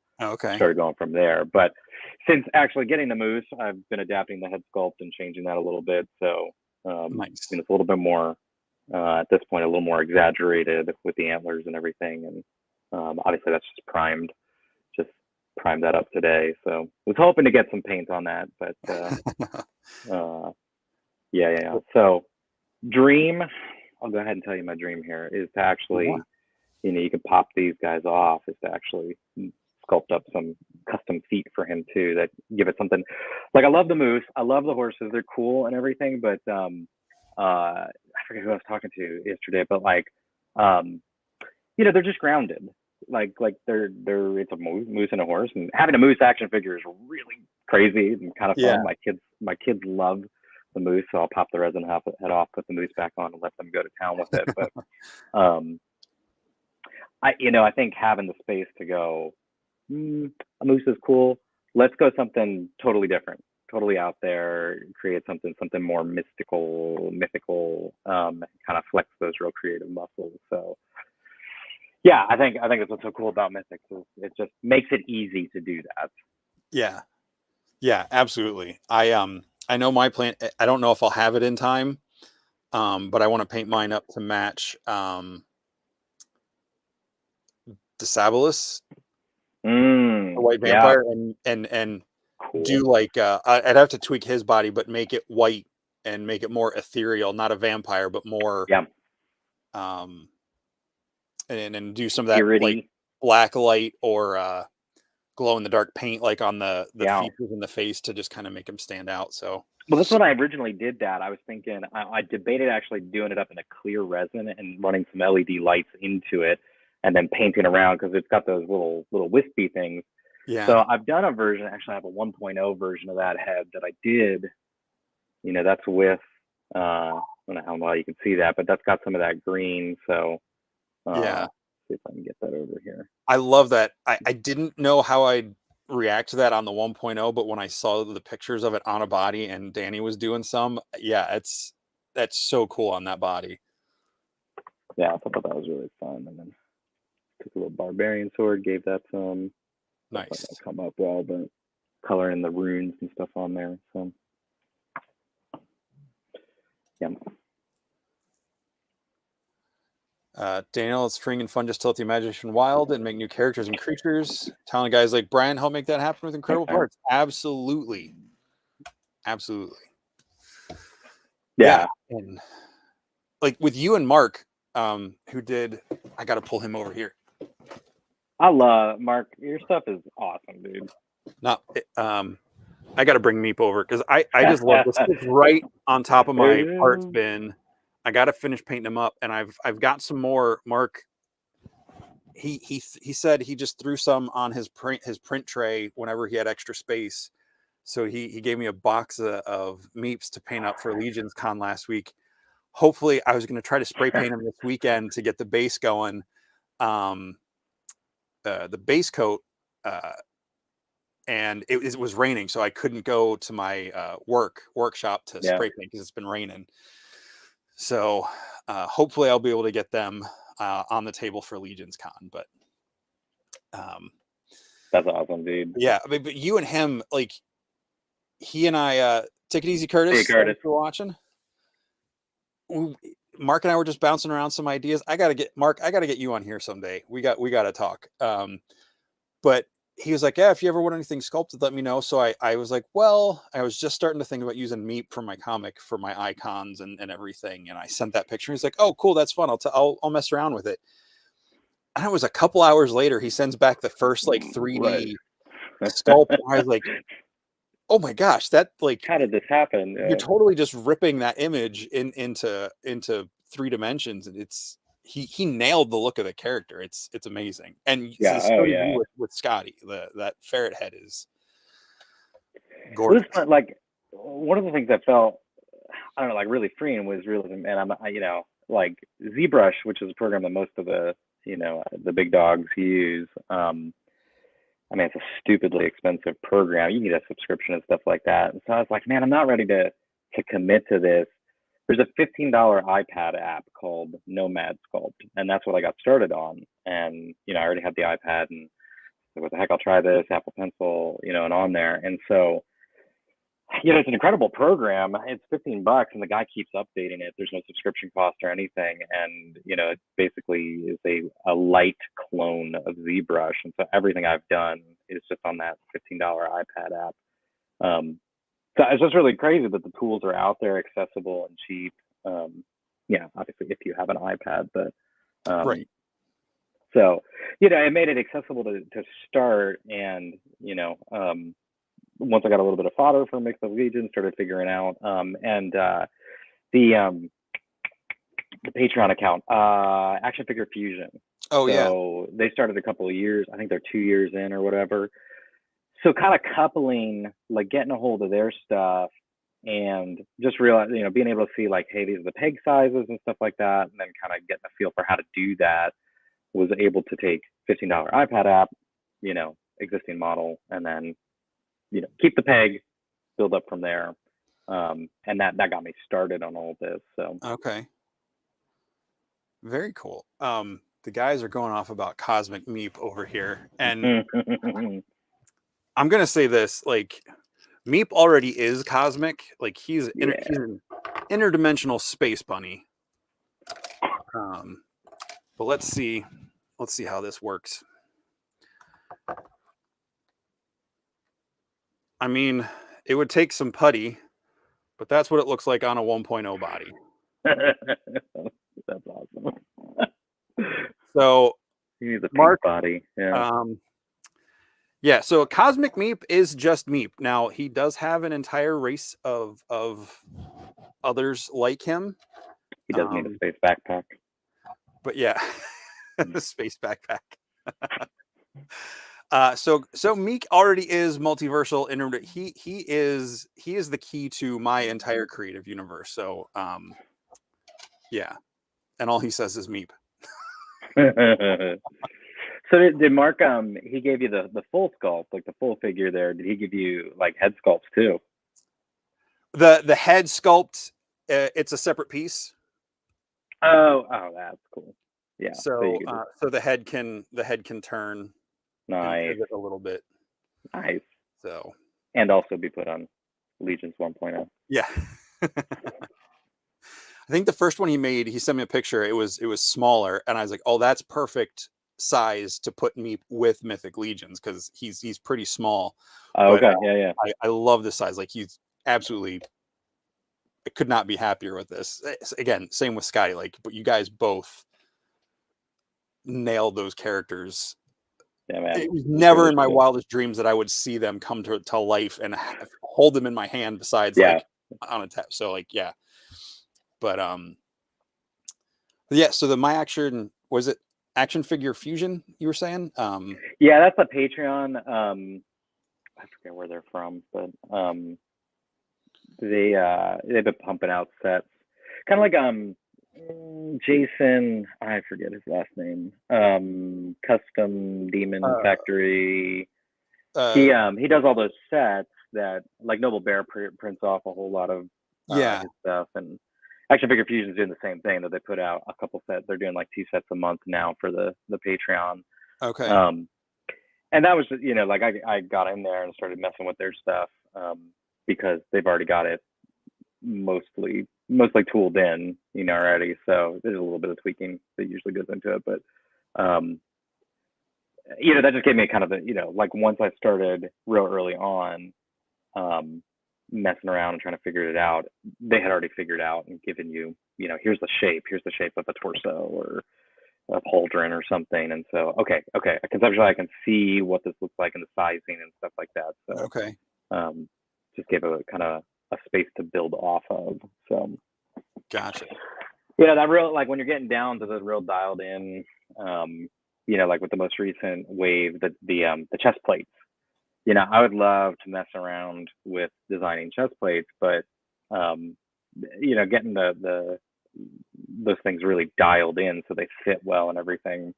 started going from there. But since actually getting the moose, I've been adapting the head sculpt and changing that a little bit. So it's a little bit more at this point, a little more exaggerated with the antlers and everything, and obviously that's just primed that up today. So was hoping to get some paint on that, but yeah. So dream, I'll go ahead and tell you my dream here is to actually, you can pop these guys off, is to actually sculpt up some custom feet for him too, that give it something. Like I love the moose, I love the horses, they're cool and everything, but I forget who I was talking to yesterday, but like they're just grounded. Like they're it's a moose and a horse, and having a moose action figure is really crazy and kind of fun. My kids love the moose, so I'll pop the resin head off, put the moose back on, and let them go to town with it. But I think having the space to go, a moose is cool. Let's go something totally different, totally out there, create something more mythical, kind of flex those real creative muscles. So yeah, I think that's what's so cool about Mythic. It just makes it easy to do that.
Yeah, absolutely. I know my plan. I don't know if I'll have it in time, but I want to paint mine up to match the Sabalus, the white vampire, and
cool.
do like I'd have to tweak his body, but make it white and make it more ethereal, not a vampire, but more
Yeah.
And do some of that
Purity.
like black light or glow in the dark paint, like on the
Yeah.
features in the face, to just kind of make him stand out. So
Well, that's when I originally did that. I was thinking, I debated actually doing it up in a clear resin and running some LED lights into it, and then painting around, because it's got those little wispy things.
yeah.
So I've done a version. Actually, I have a 1.0 version of that head that I did. You know, that's with I don't know how well you can see that, but that's got some of that green. So
Yeah.
see if I can get that over here.
I love that. I didn't know how I'd react to that on the 1.0, but when I saw the pictures of it on a body and Danny was doing some, yeah, that's so cool on that body.
Yeah, I thought that was really fun. And then took a little barbarian sword, gave that some.
Nice.
That'll come up well, but coloring the runes and stuff on there. So yeah.
Daniel, it's freeing and fun just to let the imagination wild and make new characters and creatures. Talented guys like Brian help make that happen with incredible parts. Absolutely.
Yeah.
And like with you and Mark, who did, I got to pull him over here.
I love Mark. Your stuff is awesome, dude.
Not, I got to bring Meep over because I just love this. It's right on top of my parts bin. I got to finish painting them up, and I've got some more. Mark, he said he just threw some on his print tray whenever he had extra space. So he gave me a box of Meeps to paint up for Legions Con last week. Hopefully, I was going to try to spray paint them this weekend to get the base going. The base coat, and it was raining, so I couldn't go to my workshop to spray paint because it's been raining. So hopefully I'll be able to get them on the table for Legions Con. But
that's awesome, dude.
Yeah, but you and him, like, he and I, take it easy, Curtis.
Hey, Curtis.
Thanks for watching. Mark and I were just bouncing around some ideas. I got to get you on here someday. We got to talk. But he was like, yeah, if you ever want anything sculpted, let me know. So I was like, well, I was just starting to think about using Meep for my comic, for my icons and everything. And I sent that picture. He's like, oh, cool. That's fun. I'll mess around with it. And it was a couple hours later, he sends back the first like 3D sculpt. I was like, oh my gosh, that, like,
how did this happen?
You're totally just ripping that image into 3 dimensions. And he nailed the look of the character. It's amazing. And with Scotty, that ferret head is gorgeous.
It was like one of the things that felt, I don't know, like really freeing was realism. And like ZBrush, which is a program that most of the the big dogs use. I mean, it's a stupidly expensive program. You need a subscription and stuff like that. And so I was like, man, I'm not ready to commit to this. There's a $15 iPad app called Nomad Sculpt, and that's what I got started on. And I already had the iPad, and so what the heck, I'll try this Apple Pencil, and on there. And so, it's an incredible program. It's $15, and the guy keeps updating it. There's no subscription cost or anything, and it basically is a light clone of ZBrush. And so everything I've done is just on that $15 iPad app. So it's just really crazy that the tools are out there, accessible and cheap. Obviously if you have an iPad, but
right.
So it made it accessible to start, and once I got a little bit of fodder for Mythic Legions, started figuring out, and the Patreon account, Action Figure Fusion.
Oh,
so they started a couple of years. I think they're 2 years in or whatever. So kind of coupling, like getting a hold of their stuff and just realize, being able to see like, hey, these are the peg sizes and stuff like that, and then kind of getting a feel for how to do that, was able to take $15 iPad app, existing model, and then keep the peg, build up from there. And that got me started on all this. So
okay, very cool. The guys are going off about Cosmic Meep over here, and I'm gonna say this, like, Meep already is cosmic. Like, he's an interdimensional space bunny. But let's see how this works. I mean, it would take some putty, but that's what it looks like on a 1.0 body.
That's awesome.
So
He needs a pink
Mark,
body. Yeah.
Yeah, so Cosmic Meep is just Meep. Now he does have an entire race of others like him.
He does need a space backpack.
But yeah, the space backpack. So Meek already is multiversal. He is the key to my entire creative universe. So yeah, and all he says is Meep.
So did Mark? He gave you the full sculpt, like the full figure there. Did he give you like head sculpts too?
The head sculpt, it's a separate piece.
Oh, that's cool. Yeah.
So so the head can turn.
Nice.
And a little bit.
Nice.
So.
And also be put on Legions 1.0.
Yeah. I think the first one he made, he sent me a picture. It was smaller, and I was like, "Oh, that's perfect size to put me with Mythic Legions because he's pretty small."
Oh,
but,
okay, yeah.
I love this size. Like he's absolutely. I could not be happier with this. Again, same with Scotty. Like, but you guys both nailed those characters.
Yeah, man.
It was never in my wildest dreams that I would see them come to life and hold them in my hand. Besides, like on a tap. So, like, yeah. But yeah. So my action was it Action Figure Fusion? You were saying?
Yeah, that's a Patreon. I forget where they're from, but they've been pumping out sets, kind of like Jason. I forget his last name. Custom Demon Factory. He does all those sets that like Noble Bear prints off a whole lot of his stuff, and Action Figure Fusion is doing the same thing. That they put out a couple sets. They're doing like 2 sets a month now for the Patreon.
Okay.
And that was, like I got in there and started messing with their stuff because they've already got it mostly tooled in, already. So there's a little bit of tweaking that usually goes into it, but that just gave me kind of like once I started real early on messing around and trying to figure it out, they had already figured out and given you, here's the shape of a torso or a pauldron or something. And so, okay, conceptually I can see what this looks like and the sizing and stuff like that. So,
okay.
Just gave a kind of a space to build off of. So,
gotcha.
Yeah, that real, like when you're getting down to the real dialed in, like with the most recent wave, the chest plates. I would love to mess around with designing chest plates, but getting those things really dialed in so they fit well and everything.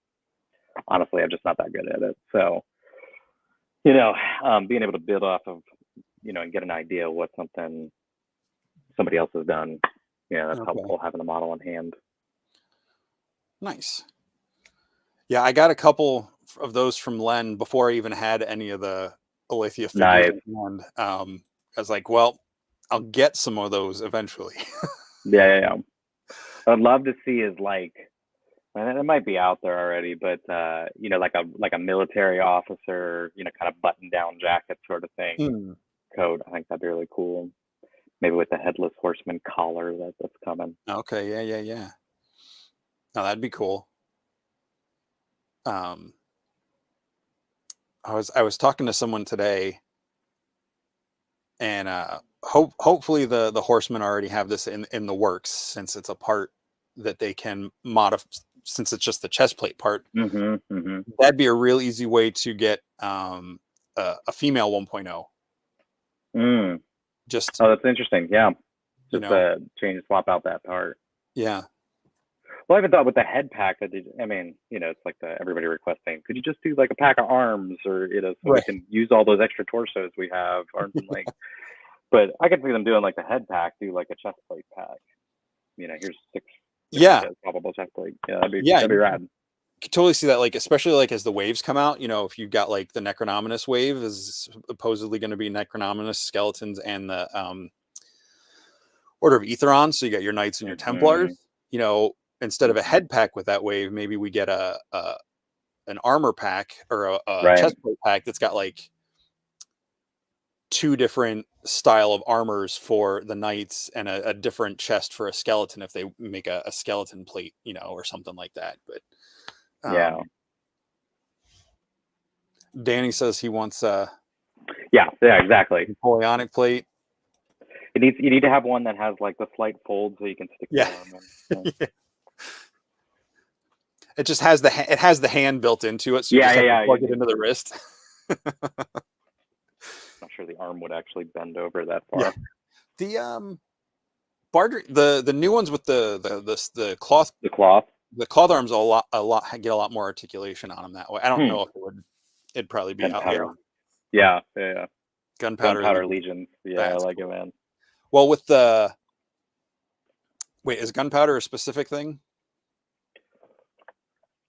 Honestly, I'm just not that good at it. So, being able to build off of, and get an idea of what somebody else has done, that's helpful having a model in hand.
Nice. Yeah, I got a couple of those from Len before I even had any of the Alethea figures.
Nice.
And I was like, well, I'll get some of those eventually.
Yeah. I'd love to see is like, it might be out there already, but like a military officer, kind of button down jacket sort of thing. Coat. I think that'd be really cool. Maybe with the headless horseman collar that's coming.
Okay, yeah. No, that'd be cool. I was talking to someone today, and hopefully the horsemen already have this in the works, since it's a part that they can modify, since it's just the chest plate part. That'd be a real easy way to get a female 1.0. Just
that's interesting. Yeah, just change, swap out that part.
Yeah.
Well, I even thought with the head pack that it's like everybody requesting, could you just do like a pack of arms, or so we can use all those extra torsos we have, arms and legs. But I could see them doing like the head pack, do like a chest plate pack. Here's 6 probable chest plate. Yeah, that'd be rad.
Could totally see that, like especially like as the waves come out, if you've got like the Necronominus wave is supposedly going to be Necronominus skeletons and the Order of Aetheron, so you got your Knights and your Templars. Instead of a head pack with that wave, maybe we get an armor pack or a chest plate pack that's got like 2 different style of armors for the knights and a different chest for a skeleton if they make a skeleton plate, or something like that. But
Yeah.
Danny says he wants a
Yeah, exactly.
Napoleonic plate.
You need to have one that has like the slight fold so you can stick your arm in.
Yeah. It just has the hand built into it, so you just have to plug it into the wrist.
Not sure the arm would actually bend over that far.
Yeah. The new ones with the cloth arms get a lot more articulation on them that way. I don't know if it'd probably be out there.
Yeah.
Gunpowder
Legions. Yeah, I like it, man.
Well, wait, is gunpowder a specific thing?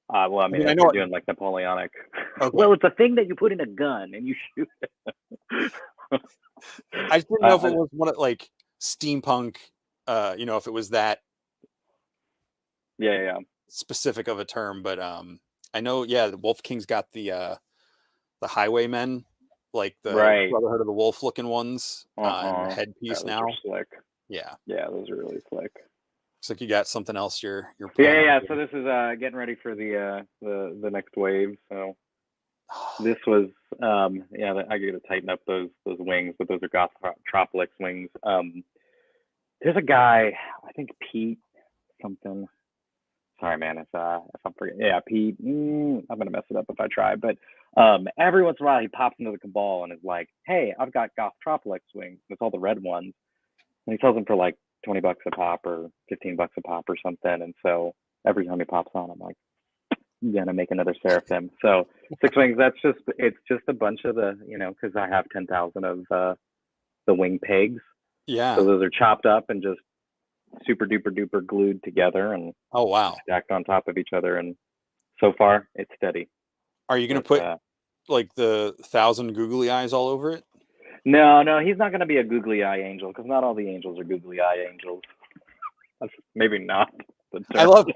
Well, I mean if you're doing like Napoleonic. Okay. Well, it's a thing that you put in a gun and you shoot it.
I just didn't know if it was one of like steampunk, if it was that specific of a term, but I know, the Wolf King's got the highwaymen, like the Brotherhood of the Wolf looking ones, and the headpiece now.
Slick.
Yeah,
those are really slick.
Looks like you got something else you're
planning. So this is getting ready for the next wave. So this was I gotta tighten up those wings, but those are Gothtropolis wings. There's a guy, I think Pete something. Sorry, man, if I'm forgetting. Yeah, Pete. I'm gonna mess it up if I try. But every once in a while, he pops into the Cabal and is like, "Hey, I've got Gothtropolis wings. It's all the red ones." And he sells them for like $20 a pop or $15 a pop or something. And so every time he pops on, I'm like, I'm gonna make another Seraphim. So 6 wings. It's just a bunch of the, because I have 10,000 of the wing pegs.
Yeah.
So those are chopped up and just super duper duper glued together and stacked on top of each other. And so far, it's steady.
Are you gonna put like the 1,000 googly eyes all over it?
No, he's not going to be a googly eye angel because not all the angels are googly eye angels. That's maybe not.
I love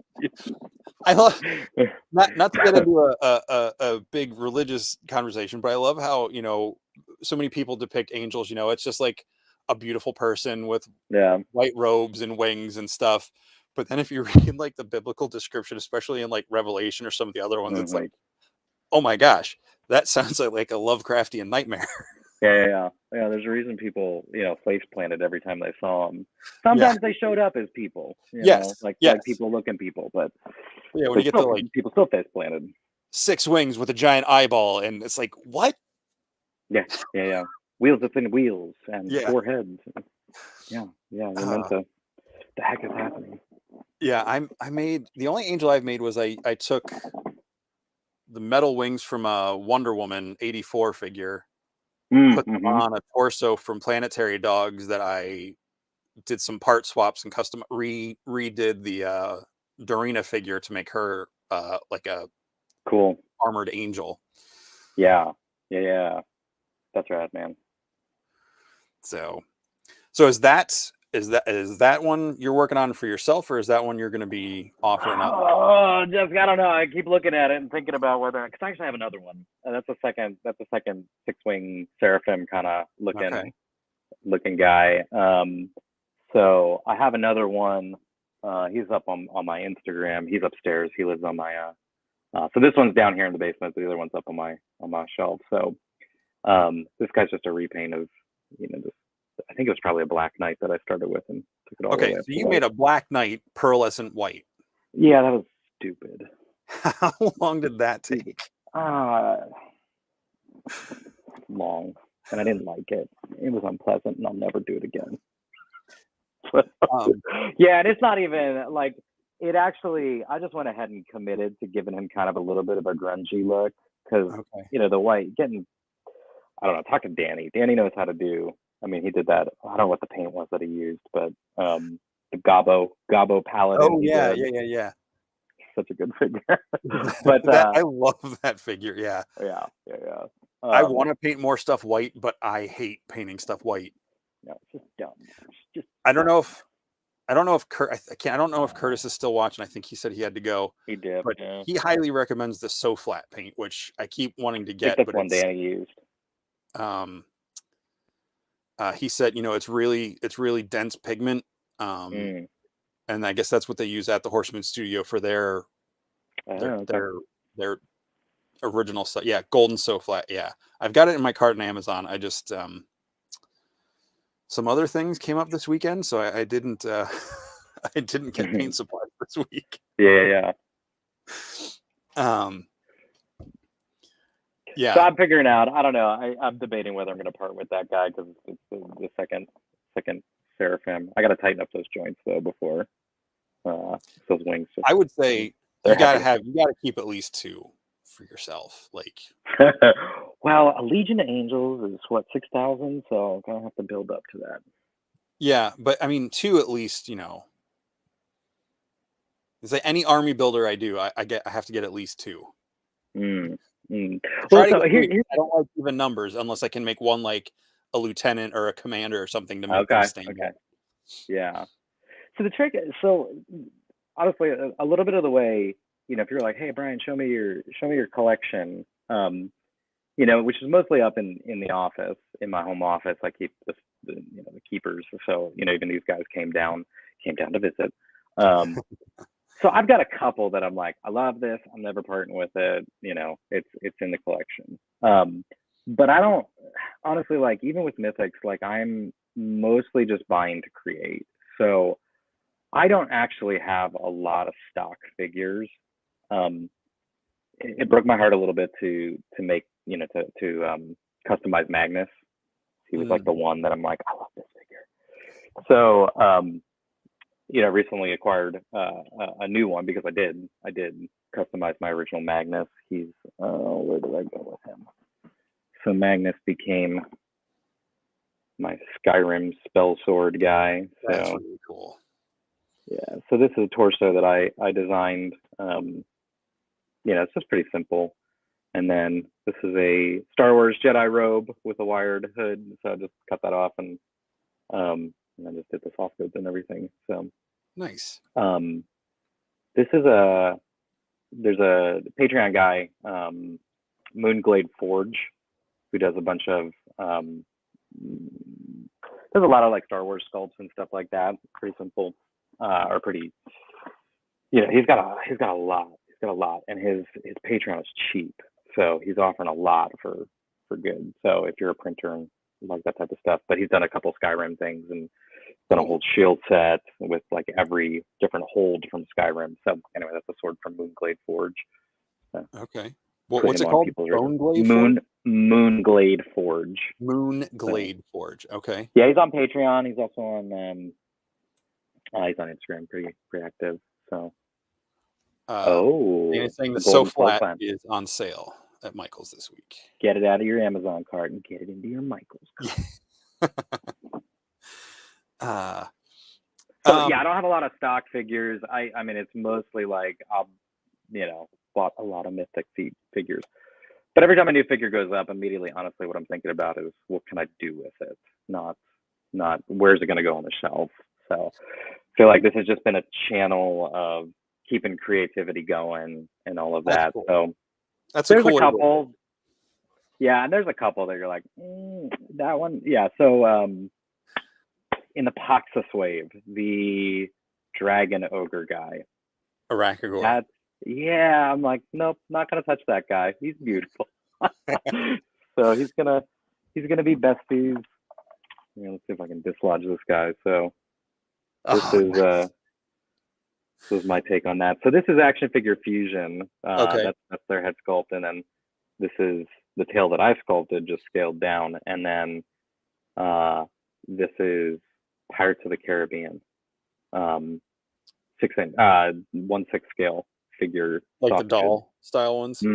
not to get into a big religious conversation, but I love how so many people depict angels. It's just like a beautiful person with white robes and wings and stuff. But then if you read like the biblical description, especially in like Revelation or some of the other ones, it's like, oh my gosh, that sounds like a Lovecraftian nightmare.
Yeah. There's a reason people, face planted every time they saw them. Sometimes they showed up as people, like people looking people, but
when you get to
people still face planted.
6 wings with a giant eyeball, and it's like, what?
Yeah. Wheels within wheels and 4 heads. Yeah. You're meant to. The heck is happening?
Yeah, I made the only angel I've made was I took the metal wings from a Wonder Woman 84 figure. Put them on a torso from Planetary Dogs that I did some part swaps and custom redid the Dorina figure to make her like a
cool
armored angel.
Yeah. That's right, man.
So is that one you're working on for yourself, or is that one you're going to be offering up?
Oh, Jessica, I don't know. I keep looking at it and thinking about whether, because I actually have another one. That's a second 6-wing Seraphim kind of looking guy. So I have another one. He's up on my Instagram. He's upstairs. He lives on my. So this one's down here in the basement. The other one's up on my shelf. So this guy's just a repaint of I think it was probably a Black Knight that I started with and took it all the way.
So you made a Black Knight pearlescent white.
Yeah, that was stupid.
How long did that take?
Long. And I didn't like it. It was unpleasant, and I'll never do it again. And it's not even like it actually. I just went ahead and committed to giving him kind of a little bit of a grungy look because the white getting. I don't know. Talk to Danny. Danny knows how to do. I mean, he did that. I don't know what the paint was that he used, but the Gabo Paladin.
Oh yeah.
Such a good figure. But
I love that figure. Yeah. I want to paint more stuff white, but I hate painting stuff white.
No, it's just dumb.
I don't know if Curtis is still watching. I think he said he had to go.
He did,
but he highly recommends the So Flat paint, which I keep wanting to get.
But one Danny used.
he said, it's really dense pigment.
Mm.
And I guess that's what they use at the Horseman Studio for their
Okay.
their original stuff. Yeah, golden so flat. Yeah, I've got it in my cart on Amazon. I just some other things came up this weekend, so I didn't I didn't get paint supplies this week.
Yeah.
Yeah.
So I'm figuring out. I don't know. I'm debating whether I'm going to part with that guy because it's the second Seraphim. I got to tighten up those joints though before those wings.
I would say you gotta keep at least 2 for yourself. Like,
well, a Legion of Angels is what, 6,000, so I'm gonna have to build up to that.
yeah, but I mean 2 at least. It's like any army builder I do, I have to get at least 2.
Well, so
I don't like even numbers unless I can make one like a lieutenant or a commander or something to make them stand out.
Yeah. So the trick, honestly, a little bit of the way, if you're like, hey Brian, show me your collection, which is mostly up in the office, in my home office. I keep the keepers, so even these guys came down to visit. So I've got a couple that I'm like, I love this, I'm never parting with it, it's in the collection. But I don't, honestly, like, even with Mythics, like, I'm mostly just buying to create. So I don't actually have a lot of stock figures. It broke my heart a little bit to make, to customize Magnus. He was like the one that I'm like, I love this figure. So recently acquired a new one because I did customize my original Magnus. He's where did I go with him? So Magnus became my Skyrim spell sword guy. So
that's really cool.
Yeah, so this is a torso that I designed. It's just pretty simple. And then this is a Star Wars Jedi robe with a wired hood. So I just cut that off and I just did the soft goods and everything. So
nice.
There's a Patreon guy, Moonglade Forge, who does a bunch of there's a lot of like Star Wars sculpts and stuff like that. Pretty simple, or pretty. He's got a lot, and his Patreon is cheap, so he's offering a lot for good. So if you're a printer and like that type of stuff, but he's done a couple Skyrim things and done a whole shield set with like every different hold from Skyrim. So anyway, that's a sword from Moonglade Forge. So
okay. What's it called?
Moonglade Forge? Moonglade Forge.
Moonglade Forge. Okay.
Yeah, he's on Patreon. He's also on he's on Instagram, pretty active. So
and it's saying the So Flat is on sale at Michael's this week.
Get it out of your Amazon cart and get it into your Michael's cart. So yeah, I don't have a lot of stock figures. I mean, it's mostly like I'll bought a lot of Mythic figures. But every time a new figure goes up, immediately, honestly, what I'm thinking about is what can I do with it? Not where's it going to go on the shelf. So I feel like this has just been a channel of keeping creativity going and all of that. Cool. So there's a couple. Yeah, and there's a couple that you're like, that one. Yeah. So in the Paxos wave, the dragon ogre guy.
Arachagor.
Yeah, I'm like, nope, not gonna touch that guy. He's beautiful. So he's gonna be besties. Let's see if I can dislodge this guy. So this is my take on that. So this is Action Figure Fusion.
Okay.
That's their head sculpt, and then this is the tail that I sculpted, just scaled down, and then this is Pirates of the Caribbean, 1/6 scale figure,
like the doll style ones.
So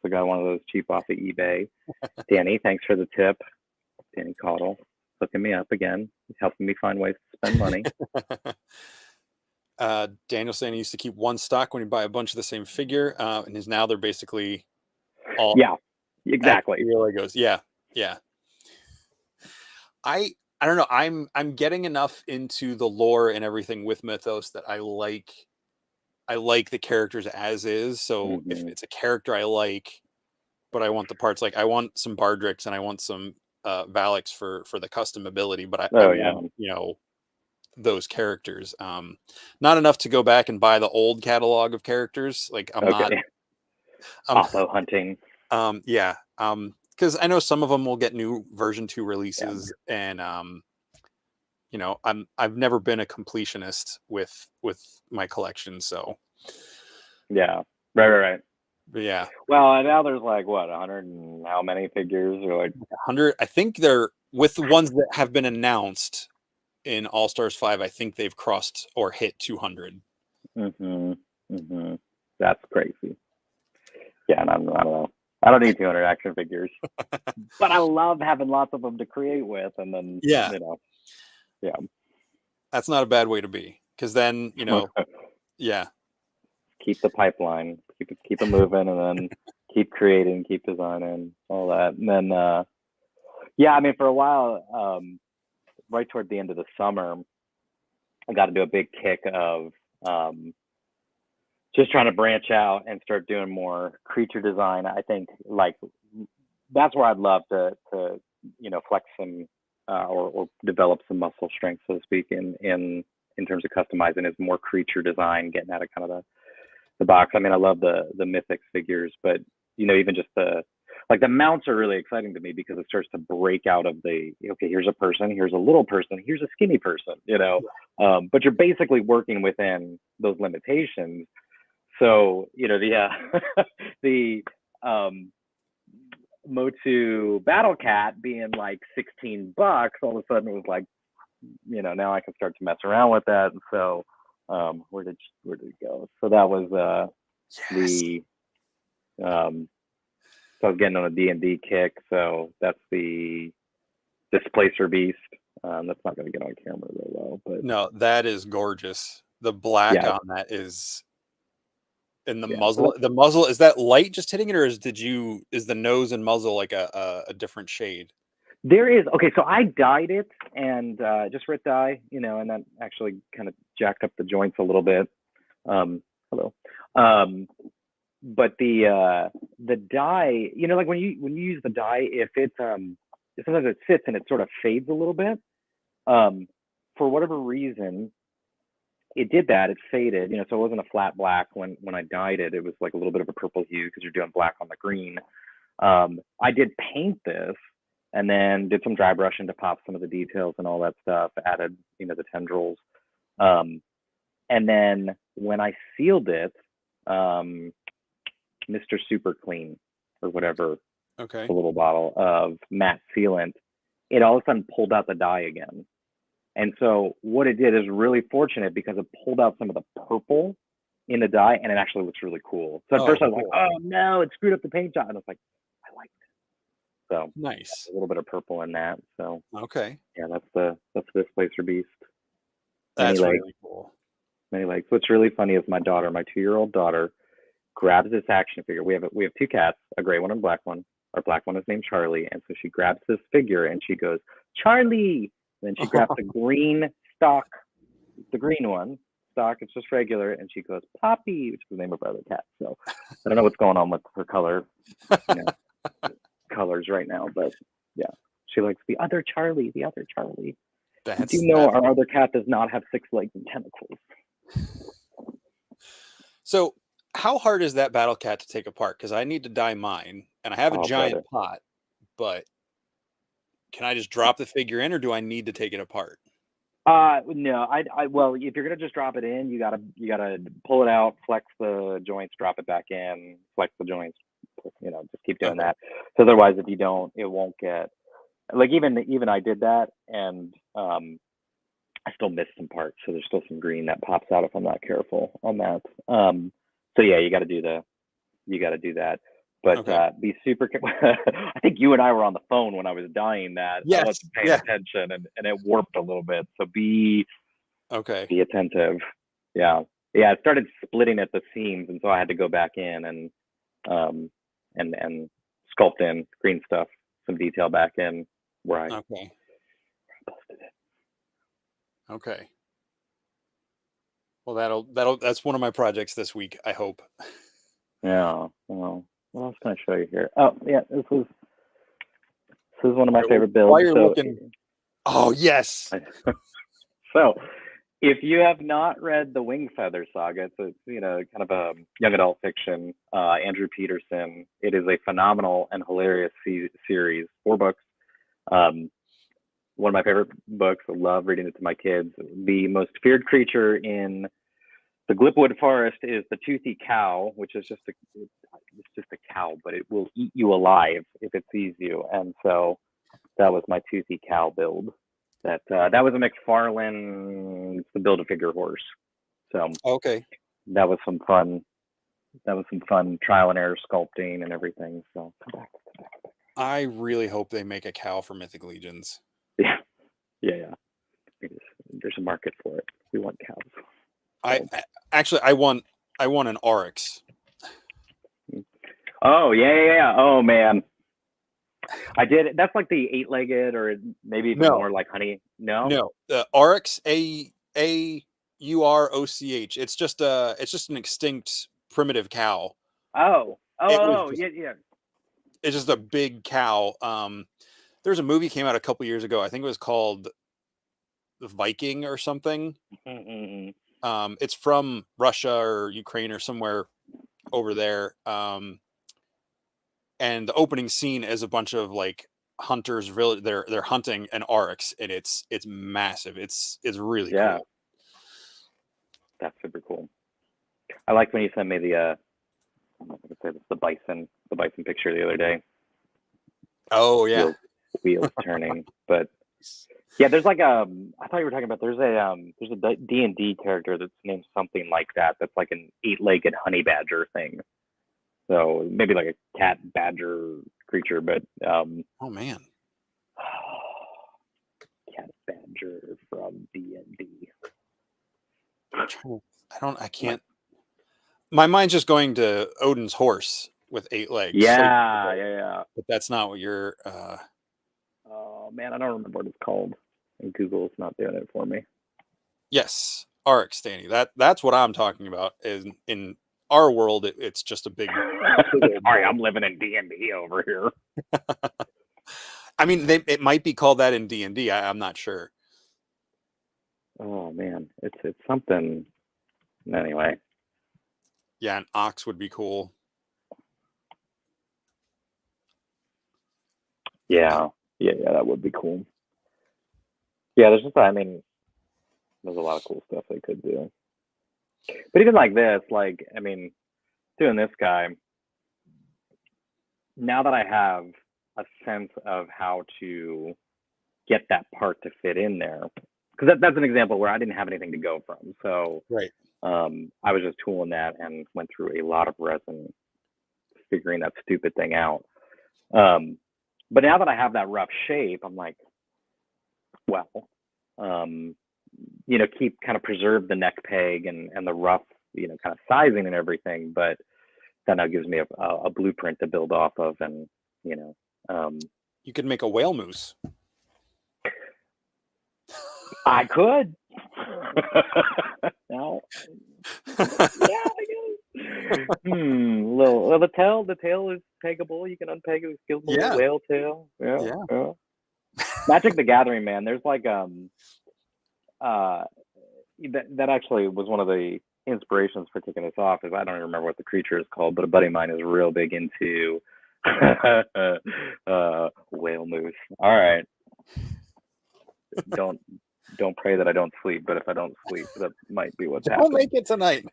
got one of those cheap off of eBay. Danny, thanks for the tip. Danny Caudle hooking me up again, helping me find ways to spend money.
Daniel saying he used to keep one stock when he buy a bunch of the same figure, and now they're basically all
exactly.
Legos. Yeah. I don't know. I'm getting enough into the lore and everything with Mythos that I like the characters as is. So if it's a character I like, but I want the parts, like I want some Bardricks and I want some Valix for the custom ability, but I
yeah.
want, those characters. Not enough to go back and buy the old catalog of characters. Like I'm not.
Oppo hunting.
Yeah. Because I know some of them will get new version 2 releases, and I've never been a completionist with my collection, so
yeah, right.
But yeah.
Well, now there's like what 100 and how many figures, or like
100. I think they're with the ones that have been announced in All Stars 5. I think they've crossed or hit 200.
That's crazy. Yeah, and I don't know. I don't need 200 action figures, but I love having lots of them to create with, and then
yeah,
that's
not a bad way to be, because then yeah,
keep the pipeline, keep it moving, and then keep creating, keep designing, all that, and then I mean, for a while, right toward the end of the summer, I got to do a big kick of just trying to branch out and start doing more creature design. I think like that's where I'd love to flex some or develop some muscle strength, so to speak, in terms of customizing, is more creature design, getting out of kind of the box. I mean, I love the Mythic figures, but even just the mounts are really exciting to me, because it starts to break out of the, okay, here's a person, here's a little person, here's a skinny person, but you're basically working within those limitations. So, the Motu Battle Cat being like $16, all of a sudden it was like, now I can start to mess around with that. And so, where did it go? So that was so I was getting on a D&D kick. So that's the Displacer Beast. That's not going to get on camera very well, but
no, that is gorgeous. The black on that is. And the muzzle, is that light just hitting it, or is the nose and muzzle like a different shade?
There is. Okay, so I dyed it, and just red dye, and that actually kind of jacked up the joints a little bit. Hello. But the dye, like when you use the dye, if it sometimes it sits and it sort of fades a little bit. For whatever reason, it did that. It faded, so it wasn't a flat black when I dyed it. It was like a little bit of a purple hue, because you're doing black on the green. I did paint this, and then did some dry brushing to pop some of the details and all that stuff. Added, the tendrils, and then when I sealed it, Mr. Super Clean or whatever,
okay,
the little bottle of matte sealant, it all of a sudden pulled out the dye again. And so what it did is really fortunate, because it pulled out some of the purple in the dye, and it actually looks really cool. So at first I was like, oh no, it screwed up the paint job. And I was like, I liked it. So
nice.
A little bit of purple in that. So
okay.
Yeah, that's the Displacer Beast.
That's really cool.
Many legs. What's really funny is my 2-year-old daughter, grabs this action figure. We have two cats, a gray one and a black one. Our black one is named Charlie. And so she grabs this figure and she goes, Charlie. Then she grabs the green stock, the green one stock. It's just regular, and she goes Poppy, which is the name of our other cat. So I don't know what's going on with her colors right now, but yeah, she likes the other Charlie. The other Charlie. Our other cat does not have 6 legs and tentacles.
So how hard is that battle cat to take apart? Because I need to dye mine, and I have a giant pot, but can I just drop the figure in, or do I need to take it apart?
No, well, if you're gonna just drop it in, you gotta pull it out, flex the joints, drop it back in, flex the joints, just keep doing that. So otherwise, if you don't, it won't get, like, even I did that, and I still missed some parts, so there's still some green that pops out if I'm not careful on that. So yeah, you got to do that. But be super. I think you and I were on the phone when I was dyeing that.
Yes.
I wasn't paying attention, and it warped a little bit. So be attentive. Yeah. It started splitting at the seams, and so I had to go back in and sculpt in green stuff, some detail back in where I busted it.
Okay. Well, that's one of my projects this week, I hope.
Yeah. Well, what else can I show you here? Oh, yeah, this was is one of my favorite
While
builds.
you're looking, oh yes.
So, if you have not read the Wing Feather Saga, it's kind of a young adult fiction. Andrew Peterson. It is a phenomenal and hilarious series. 4 books. One of my favorite books. I love reading it to my kids. The most feared creature in the Glipwood Forest is the toothy cow, which is just a cow, but it will eat you alive if it sees you. And so that was my toothy cow build. That was a McFarlane to build a figure horse. So
okay,
that was some fun. That was some fun trial and error sculpting and everything. So come back.
I really hope they make a cow for Mythic Legions.
Yeah. There's a market for it. We want cows.
I want an oryx.
Oh yeah. Oh man. I did. That's like the 8-legged, or maybe even more like honey. No.
The Oryx, Auroch. It's just an extinct primitive cow.
Yeah.
It's just a big cow. There's a movie came out a couple years ago. I think it was called The Viking or something.
Mm-hmm.
It's from Russia or Ukraine or somewhere over there. And the opening scene is a bunch of like hunters. Really, they're hunting an oryx, and it's massive. It's really cool.
That's super cool. I liked when you sent me the bison picture the other day.
Oh yeah,
wheels turning. But yeah, there's like I thought you were talking about. There's a D&D character that's named something like that. That's like an 8-legged honey badger thing. So maybe like a cat badger creature, but
oh man,
cat badger from D&D.
I can't. My mind's just going to Odin's horse with 8 legs.
Yeah.
But that's not what you're.
Oh man, I don't remember what it's called. And Google's not doing it for me.
Yes, Oryx, Danny. That's what I'm talking about. In our world, it's just a big.
Sorry, I'm living in D&D over here.
I mean, it might be called that in D&D. I'm not sure.
Oh man, it's something. Anyway.
Yeah, an ox would be cool.
Yeah, that would be cool. Yeah, there's a lot of cool stuff they could do. But even like this, doing this guy, now that I have a sense of how to get that part to fit in there, because that's an example where I didn't have anything to go from. So
right.
I was just tooling that and went through a lot of resin figuring that stupid thing out. But now that I have that rough shape, I'm like, well, keep kind of preserve the neck peg and the rough, kind of sizing and everything. But that now gives me a blueprint to build off of. And,
you could make a whale moose.
I could. No. Yeah, I guess. The tail is peggable. You can unpeg it with skillable whale tail. Yeah. Magic the Gathering, man. There's like that actually was one of the inspirations for kicking this off. Is I don't even remember what the creature is called, but a buddy of mine is real big into whale moose. All right. Don't pray that I don't sleep, but if I don't sleep, that might be what's happening.
Don't make it tonight.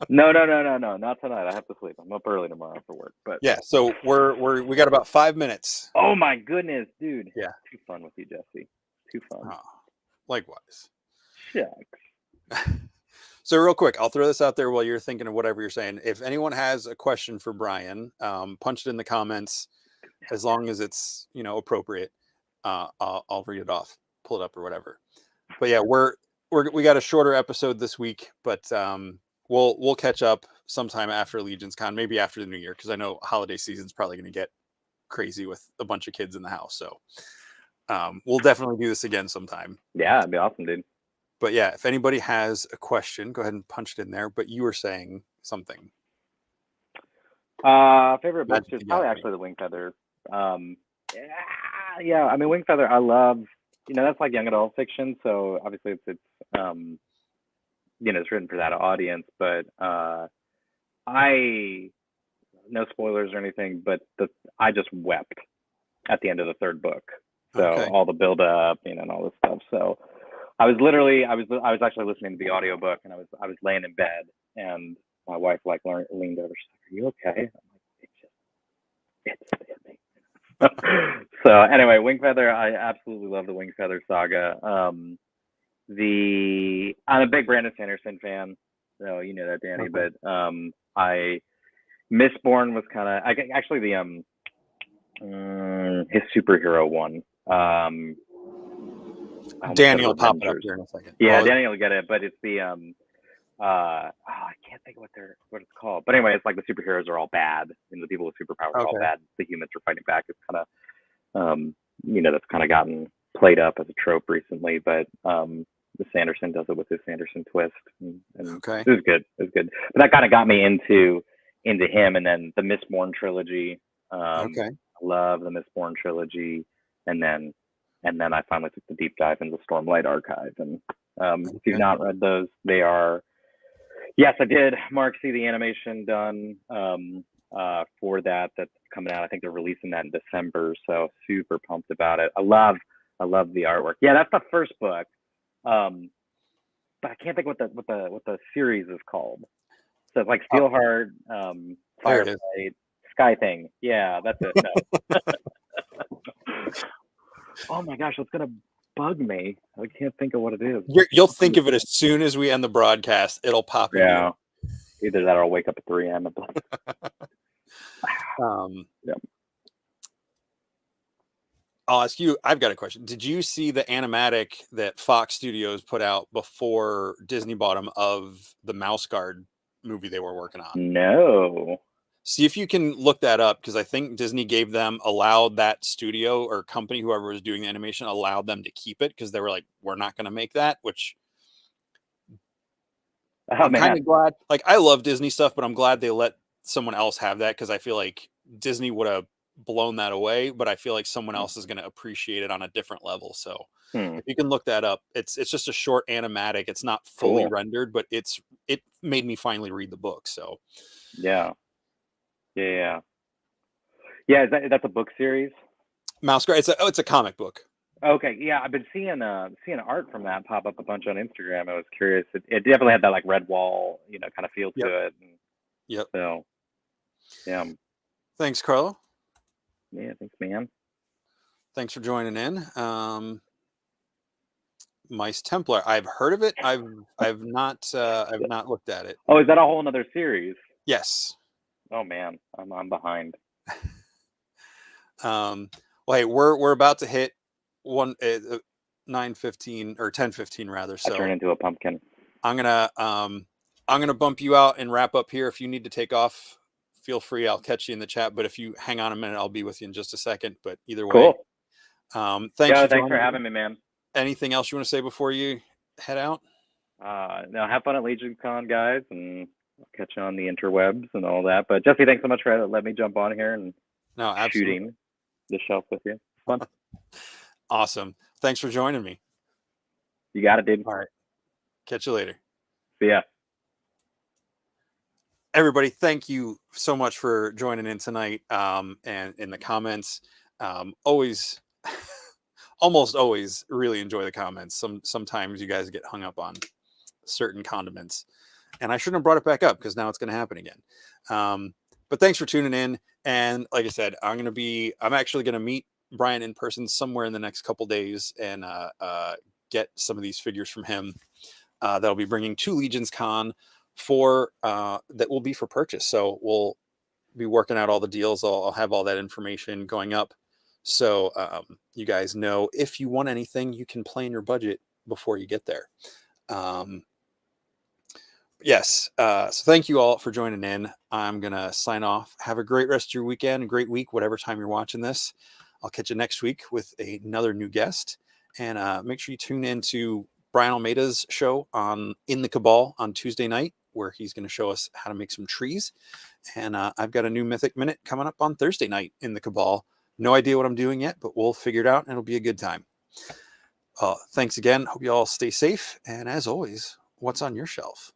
No, not tonight. I have to sleep. I'm up early tomorrow for work. But
yeah, so we got about 5 minutes.
Oh my goodness, dude!
Yeah,
too fun with you, Jesse. Too fun.
Oh, likewise.
Shucks.
So real quick, I'll throw this out there while you're thinking of whatever you're saying. If anyone has a question for Brian, punch it in the comments. As long as it's appropriate, I'll read it off, pull it up or whatever. But yeah, we got a shorter episode this week, but we'll catch up sometime after Legions Con, maybe after the new year, because I know holiday season's probably going to get crazy with a bunch of kids in the house. So we'll definitely do this again sometime.
Yeah, it'd be awesome, dude.
But yeah, if anybody has a question, go ahead and punch it in there. But you were saying something.
Favorite book is probably actually the Wing Feather. Yeah. I mean, Wingfeather, I love. That's like young adult fiction, so obviously it's it's written for that audience. But I no spoilers or anything, but I just wept at the end of the third book. So all the build up, and all this stuff. So I was actually listening to the audiobook, and I was laying in bed, and my wife leaned over. She's like, "Are you okay?" I'm like, "It's me." So anyway, Wingfeather, I absolutely love the Wingfeather saga. I'm a big Brandon Sanderson fan, so you know that, Danny. But I Mistborn was kind of actually the his superhero one.
Daniel pop it up here in a second.
Yeah, Daniel will get it, but it's the I can't think of what it's called. But anyway, it's like the superheroes are all bad, and the people with superpowers are all bad. The humans are fighting back. It's kind of that's kind of gotten played up as a trope recently, but the Sanderson does it with his Sanderson twist, and it was good. It was good. But that kind of got me into him, and then the Mistborn trilogy. I love the Mistborn trilogy, and then I finally took the deep dive into the Stormlight Archive. And if you've not read those, they are. Yes, I did, Mark, see the animation done for that's coming out. I think they're releasing that in December, so super pumped about it. I love the artwork. Yeah, that's the first book, but I can't think what the series is called. So it's like Steelheart, Firelight, Sky Thing. Yeah, that's it. No. Oh my gosh, it's gonna bug me. I can't think of what it is.
You'll think of it as soon as we end the broadcast. It'll pop in.
Yeah, either that or I'll wake up at 3 a.m.
I'll ask you. I've got a question. Did you see the animatic that Fox Studios put out before Disney bought them of the Mouse Guard movie they were working on?
No.
See if you can look that up, because I think Disney allowed that studio or company, whoever was doing the animation, allowed them to keep it, because they were like, we're not going to make that, which I'm kind of glad. Like, I love Disney stuff, but I'm glad they let someone else have that, because I feel like Disney would have blown that away, but I feel like someone else is going to appreciate it on a different level. So if you can look that up, it's just a short animatic. It's not fully rendered, but it made me finally read the book. So
yeah. That's a book series.
Mouse Guard. It's a comic book.
Okay, yeah, I've been seeing art from that pop up a bunch on Instagram. I was curious. It definitely had that like red wall, kind of feel to it.
Yep.
So, yeah.
Thanks, Carlo.
Yeah, thanks, man.
Thanks for joining in. Mice Templar. I've heard of it. I've not looked at it.
Oh, is that a whole another series?
Yes.
Oh man, I'm behind.
Well, hey, we're about to hit 9:15 or 10:15 rather. So
I turn into a pumpkin.
I'm gonna bump you out and wrap up here. If you need to take off, feel free. I'll catch you in the chat. But if you hang on a minute, I'll be with you in just a second. But either way, thanks
for having me, man.
Anything else you want to say before you head out?
No, have fun at Legion Con, guys, and I'll catch you on the interwebs and all that. But Jesse, thanks so much for letting me jump on here and shooting the shelf with you. Fun.
Awesome. Thanks for joining me.
You got it, dude.
All right. Catch you later.
See ya.
Everybody, thank you so much for joining in tonight. And in the comments, almost always really enjoy the comments. Sometimes you guys get hung up on certain condiments, and I shouldn't have brought it back up, because now it's going to happen again. But thanks for tuning in. And like I said, I'm actually going to meet Brian in person somewhere in the next couple days and get some of these figures from him that'll be bringing to Legions Con that will be for purchase. So we'll be working out all the deals. I'll have all that information going up. So you guys know, if you want anything, you can plan your budget before you get there. Yes. So thank you all for joining in. I'm going to sign off. Have a great rest of your weekend, a great week, whatever time you're watching this. I'll catch you next week with another new guest. And make sure you tune in to Brian Almeida's show in the Cabal on Tuesday night, where he's going to show us how to make some trees. And I've got a new Mythic Minute coming up on Thursday night in the Cabal, No idea what I'm doing yet, but we'll figure it out and it'll be a good time. Thanks again. Hope you all stay safe. And as always, what's on your shelf?